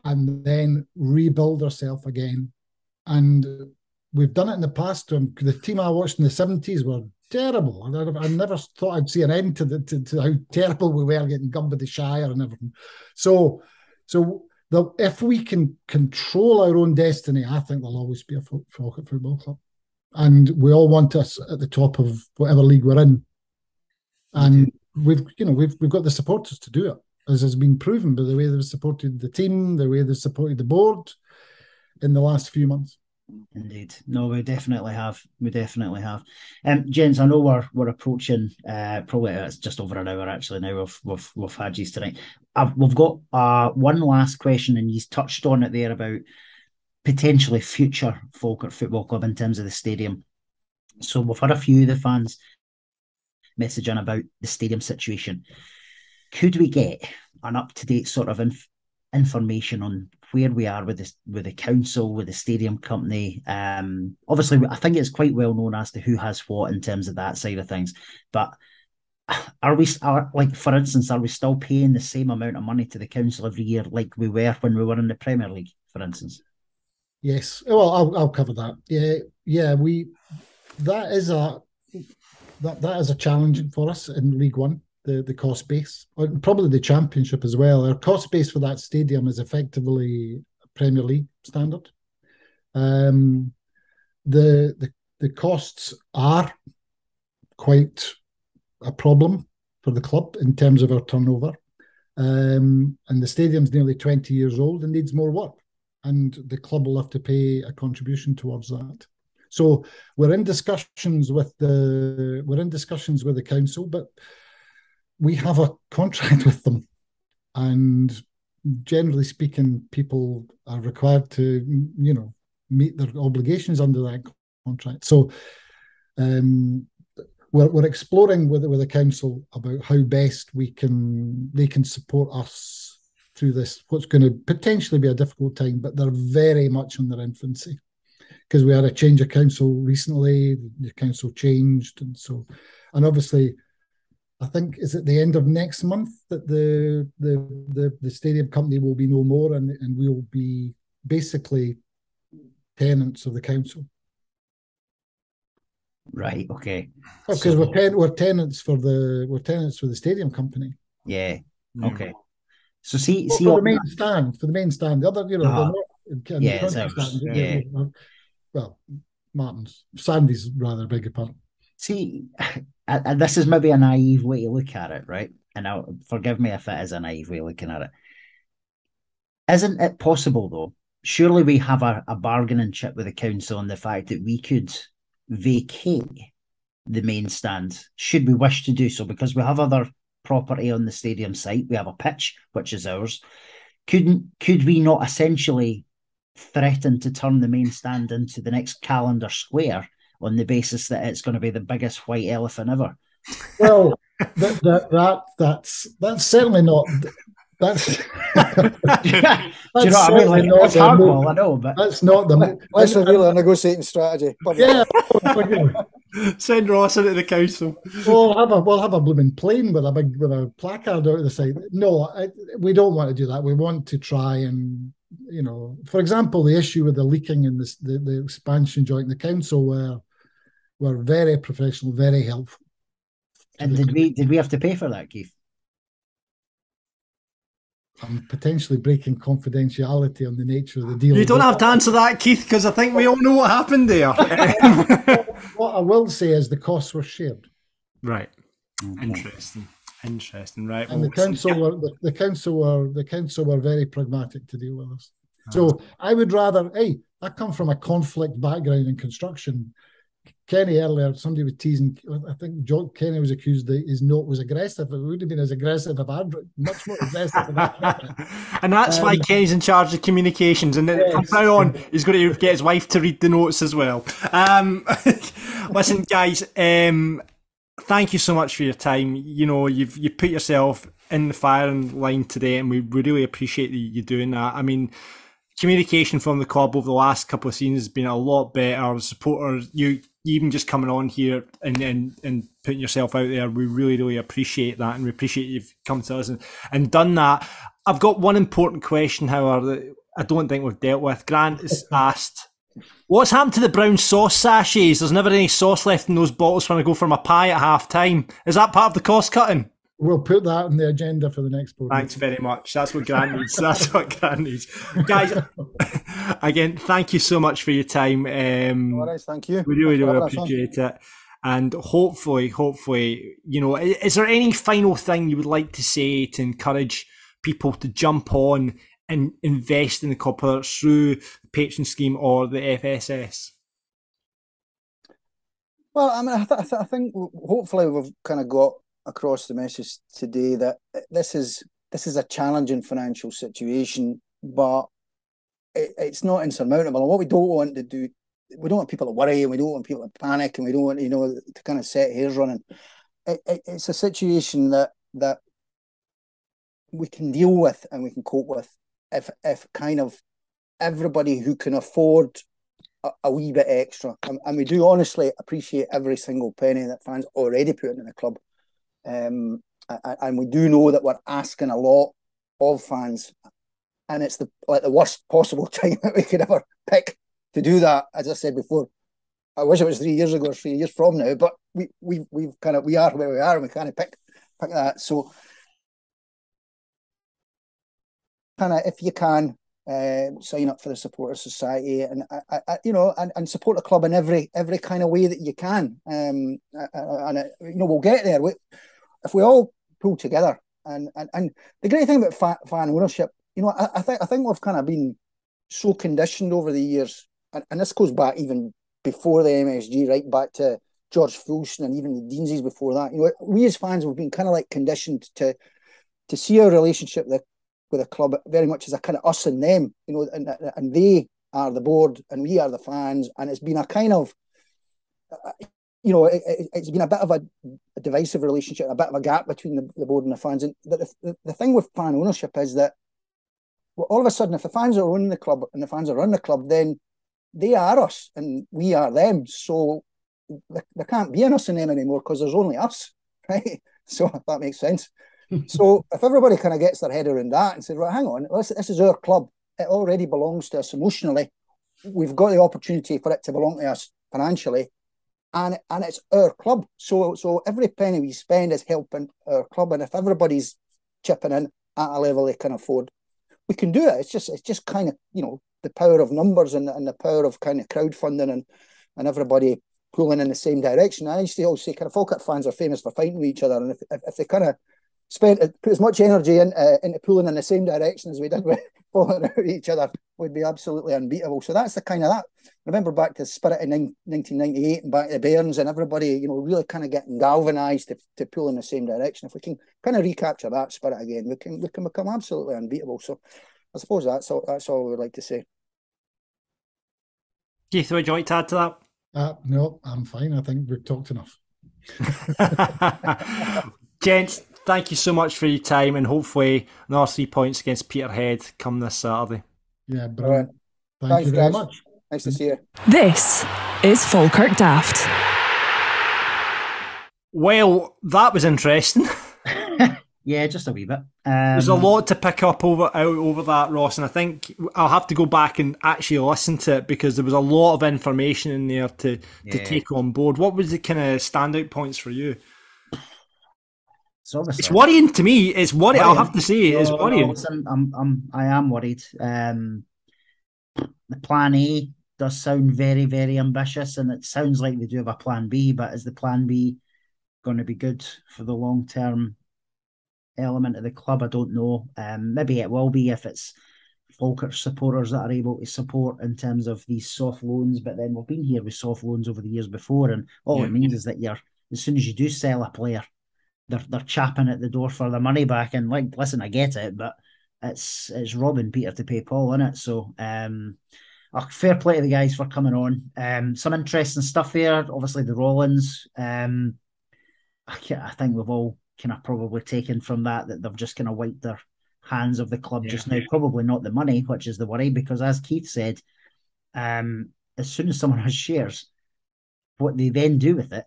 and then rebuild ourselves again. And we've done it in the past. The team I watched in the 70s were terrible. I never thought I'd see an end to how terrible we were, getting gubbed with the Shire and everything. So if we can control our own destiny, I think there'll always be a Falkirk Football Club, and we all want us at the top of whatever league we're in. And we've got the supporters to do it, as has been proven by the way they've supported the team, the way they've supported the board in the last few months. Indeed. No, we definitely have. Gents, I know we're approaching probably it's just over an hour actually now. We've had you tonight. We've got one last question, and he's touched on it there about potentially future Falkirk Football Club in terms of the stadium. So we've had a few of the fans messaging about the stadium situation. Could we get an up-to-date sort of information on where we are with the council, with the stadium company? Obviously, I think it's quite well known as to who has what in terms of that side of things. But like, for instance, are we still paying the same amount of money to the council every year like we were when we were in the Premier League, for instance? Yes. Well, I'll cover that. Yeah. That is a challenge for us in League One. The cost base, probably the Championship as well. Our cost base for that stadium is effectively Premier League standard. The costs are quite a problem for the club in terms of our turnover, and the stadium's nearly 20 years old and needs more work, and the club will have to pay a contribution towards that. So we're in discussions with the council, but we have a contract with them, and generally speaking, people are required to, meet their obligations under that contract. So we're exploring with the council about how best they can support us through this, what's going to potentially be a difficult time, but they're very much in their infancy, because we had a change of council recently. The council changed, and obviously, I think is at the end of next month that the stadium company will be no more, and we'll be basically tenants of the council. Right. Okay. Because we're tenants for the stadium company. Yeah. Okay. So see for the main stand, the other, well, Martin's, Sandy's rather, beg your pardon. See, and this is maybe a naive way to look at it, right? And now, forgive me if it is a naive way of looking at it. Isn't it possible, though? Surely we have a bargaining chip with the council on the fact that we could vacate the main stand, should we wish to do so, because we have other property on the stadium site. We have a pitch, which is ours. Could we not essentially threaten to turn the main stand into the next calendar square on the basis that it's going to be the biggest white elephant ever? Well, that's certainly not. That's do you know what I mean? Like, it's hardball, I know, but that's not the. Let's reveal a negotiating strategy. Yeah. Send Ross into the council. We'll have a blooming plane with a placard out the side. No, we don't want to do that. We want to try and, for example, the issue with the leaking in the expansion joint, the council were very professional, very helpful. And did we have to pay for that, Keith? I'm potentially breaking confidentiality on the nature of the deal. You don't have to answer that, Keith, because I think we all know what happened there. What I will say is the costs were shared. Right. Interesting. Right. And the council were very pragmatic to deal with us. So I would rather. I come from a conflict background in construction. Kenny earlier, somebody was teasing. I think Kenny was accused that his note was aggressive. It would have been as aggressive if I'd much more aggressive. And that's why Kenny's in charge of communications. And from now on, he's going to get his wife to read the notes as well. Listen, guys, thank you so much for your time. You put yourself in the firing line today, and we really appreciate you doing that. I mean, communication from the club over the last couple of seasons has been a lot better. Supporters, you even just coming on here and putting yourself out there, we really, really appreciate that, and we appreciate you've come to us and done that. I've got one important question, however, that I don't think we've dealt with. Grant has asked, what's happened to the brown sauce sachets? There's never any sauce left in those bottles when I go for my pie at half time. Is that part of the cost cutting? We'll put that on the agenda for the next board. Thanks very much. That's what Grant needs. Guys, again, thank you so much for your time. All right, thank you. We really, really appreciate it. And hopefully, is there any final thing you would like to say to encourage people to jump on and invest in the club, whether it's through the patron scheme or the FSS? Well, I mean, I think hopefully we've kind of got across the message today that this is a challenging financial situation, but it's not insurmountable. And what we don't want to do we don't want people to worry, and we don't want people to panic, and we don't want, you know, to kind of set hairs running. It's a situation that we can deal with and we can cope with if kind of everybody who can afford a wee bit extra, and we do honestly appreciate every single penny that fans already put in the club, and we do know that we're asking a lot of fans, and it's the worst possible time that we could ever pick to do that. As I said before, I wish it was 3 years ago or 3 years from now, but we are where we are, and we kind of pick that. So kind of, if you can, sign up for the Supporters Society, and you know, and support the club in every kind of way that you can. And you know, we'll get there if we all pull together. And the great thing about fan ownership, you know, I think we've kind of been so conditioned over the years, and this goes back even before the MSG, right back to George Fulson and even the Deansies before that. You know, we as fans have been kind of like conditioned to see our relationship with a club very much as a kind of us and them, you know, and they are the board and we are the fans, and it's been a kind of, you know, it's been a bit of a divisive relationship, a bit of a gap between the board and the fans. And the thing with fan ownership is that all of a sudden, if the fans are owning the club and the fans are running the club, then they are us and we are them. So there can't be an us and them anymore because there's only us, right? So if that makes sense. So if everybody kind of gets their head around that and says, right, hang on, this is our club. It already belongs to us emotionally. We've got the opportunity for it to belong to us financially, and it's our club. So every penny we spend is helping our club. And if everybody's chipping in at a level they can afford, we can do it. It's just kind of, you know, the power of numbers and the power of kind of crowdfunding and everybody pulling in the same direction. I used to always say kind of Falkirk fans are famous for fighting with each other, and if they kind of put as much energy into pulling in the same direction as we did with falling out at each other, would be absolutely unbeatable. So that's the kind of that. Remember back to Spirit in 1998 and back to the Bairns, and everybody, you know, really kind of getting galvanised to pull in the same direction. If we can kind of recapture that spirit again, we can become absolutely unbeatable. So I suppose that's all we would like to say. Keith, would you like to add to that? No, I'm fine. I think we've talked enough. Gents, thank you so much for your time, and hopefully another 3 points against Peterhead come this Saturday. Yeah, brilliant. Thank you very much. Nice to see you. This is Falkirk Daft. Well, that was interesting. Yeah, just a wee bit. There's a lot to pick up over that, Ross, and I think I'll have to go back and actually listen to it because there was a lot of information in there to take on board. What was the kind of standout points for you? It's worrying to me. It's worrying. I'll have to say, it's worrying. Listen, I am worried. The plan A does sound very, very ambitious, and it sounds like they do have a plan B. But is the plan B going to be good for the long term element of the club? I don't know. Maybe it will be if it's Falkirk supporters that are able to support in terms of these soft loans. But then we've been here with soft loans over the years before, and all it means is that as soon as you do sell a player, they're chapping at the door for the money back. And like, listen, I get it, but it's robbing Peter to pay Paul, isn't it? So fair play to the guys for coming on. Some interesting stuff there. Obviously the Rollins. I think we've all kind of probably taken from that they've just kind of wiped their hands of the club just now. Probably not the money, which is the worry, because as Keith said, as soon as someone has shares, what they then do with it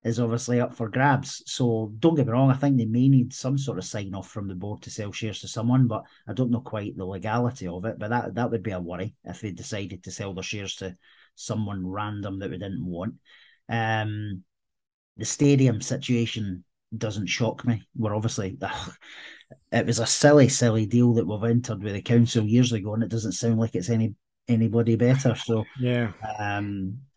is obviously up for grabs. So don't get me wrong, I think they may need some sort of sign off from the board to sell shares to someone, but I don't know quite the legality of it. But that would be a worry if they decided to sell their shares to someone random that we didn't want. The stadium situation doesn't shock me. We're obviously it was a silly deal that we've entered with the council years ago, and it doesn't sound like it's anybody better. So yeah,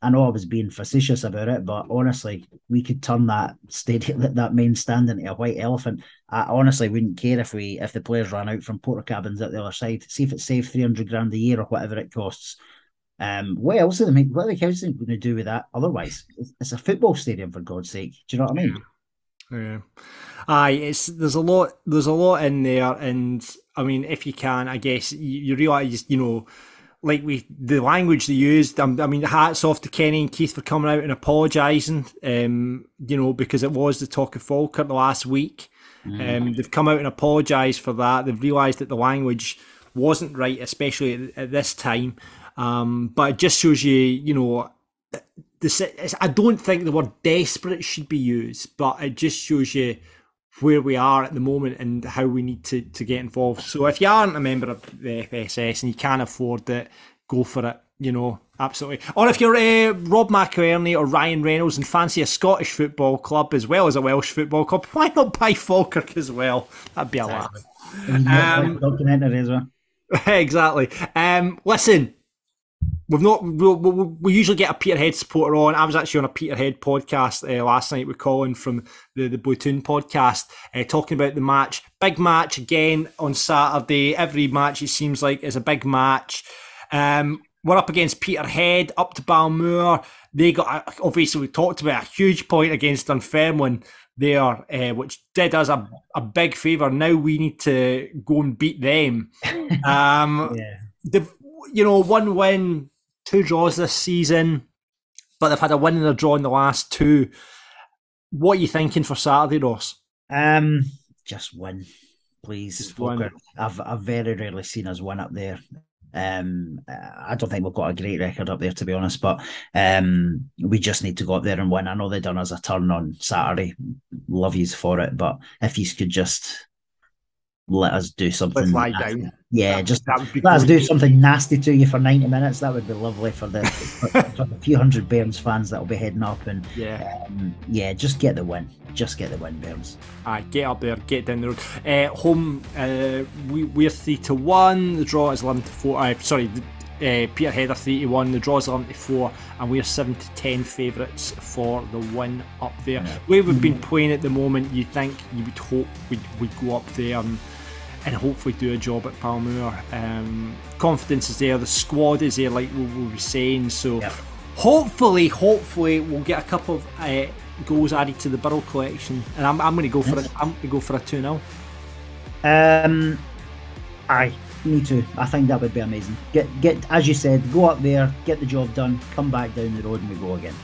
I know I was being facetious about it, but honestly, we could turn that stadium, that main stand, into a white elephant. I honestly wouldn't care if the players ran out from porta cabins at the other side. See if it saved 300 grand a year or whatever it costs. What else are the council going to do with that? Otherwise, it's a football stadium, for God's sake. Do you know what I mean? Yeah. Aye, there's a lot in there, and I mean, if you can, I guess you realise, you know, the language they used. I mean, hats off to Kenny and Keith for coming out and apologising. Because it was the talk of Falkirk the last week. They've come out and apologised for that. They've realised that the language wasn't right, especially at this time. But it just shows you, I don't think the word desperate should be used, but it just shows you where we are at the moment and how we need to get involved. So if you aren't a member of the FSS and you can't afford it, go for it, absolutely. Or if you're Rob McInerney or Ryan Reynolds and fancy a Scottish football club as well as a Welsh football club, why not buy Falkirk as well? That'd be a laugh. Documentary as well. Exactly. Listen, we usually get a Peterhead supporter on. I was actually on a Peterhead podcast last night with Colin from the Blue Toon podcast, talking about the match. Big match again on Saturday. Every match, it seems like, is a big match. We're up against Peterhead, up to Balmoor. They got, obviously, we talked about a huge point against Dunfermline there, which did us a big favour. Now we need to go and beat them. One win, 2 draws this season, but they've had a win and a draw in the last 2. What are you thinking for Saturday, Ross? Just win, please. Just win. I've very rarely seen us win up there. I don't think we've got a great record up there, to be honest, but we just need to go up there and win. I know they've done us a turn on Saturday. Love yous for it, but if you could just let us do something. Let's lie down. Yeah, let us do something nasty to you for 90 minutes. That would be lovely for the few hundred Bairns fans that will be heading up. And just get the win. Just get the win, Bairns. Get up there, get down the road. Home, we're 3-1. The draw is 11-4. Peterhead are 3-1. The draw is 11-4, and we're 7-10 favourites for the win up there. Where we've been playing at the moment, you think you would hope we'd go up there and hopefully do a job at Palmoor. Confidence is there, the squad is there, like we were saying. So hopefully we'll get a couple of goals added to the Burrell collection, and I'm going to go for it. I'm going to go for a 2-0. Aye, me too. I think that would be amazing. Get as you said, go up there, get the job done, come back down the road, and we go again.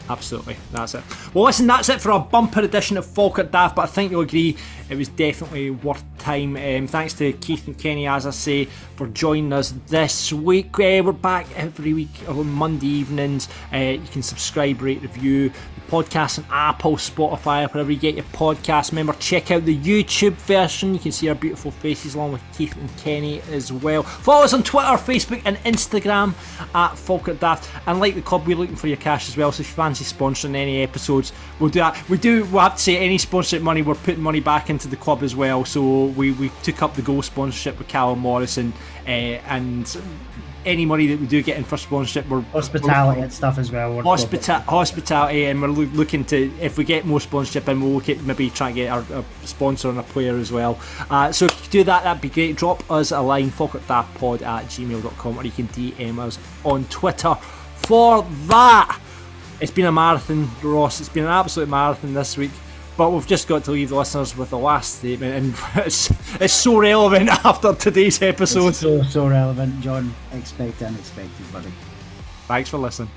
Absolutely, that's it. Well, listen, that's it for a bumper edition of Falkirk Daft, but I think you'll agree it was definitely worth time. Thanks to Keith and Kenny, as I say, for joining us this week. We're back every week on Monday evenings. You can subscribe, rate, review the podcast on Apple, Spotify, wherever you get your podcast. Remember, check out the YouTube version. You can see our beautiful faces along with Keith and Kenny as well. Follow us on Twitter, Facebook and Instagram at Falkirk Daft. And like the club, we're looking for your cash as well, so if you fancy sponsoring any episodes, we'll do that. We'll have to say any sponsorship money, we're putting money back into the club as well. So we took up the goal sponsorship with Callum Morrison, and any money that we do get in for sponsorship, we're hospitality and stuff as well. Hospitality, and we're looking to, if we get more sponsorship in, we'll look at maybe trying to get our sponsor and a player as well. So if you do that, that'd be great. Drop us a line, falkirkdaftpod@gmail.com, or you can DM us on Twitter for that. It's been a marathon, Ross. It's been an absolute marathon this week, but we've just got to leave the listeners with the last statement, and it's so relevant after today's episode. It's so relevant, John. Expect the unexpected, buddy. Thanks for listening.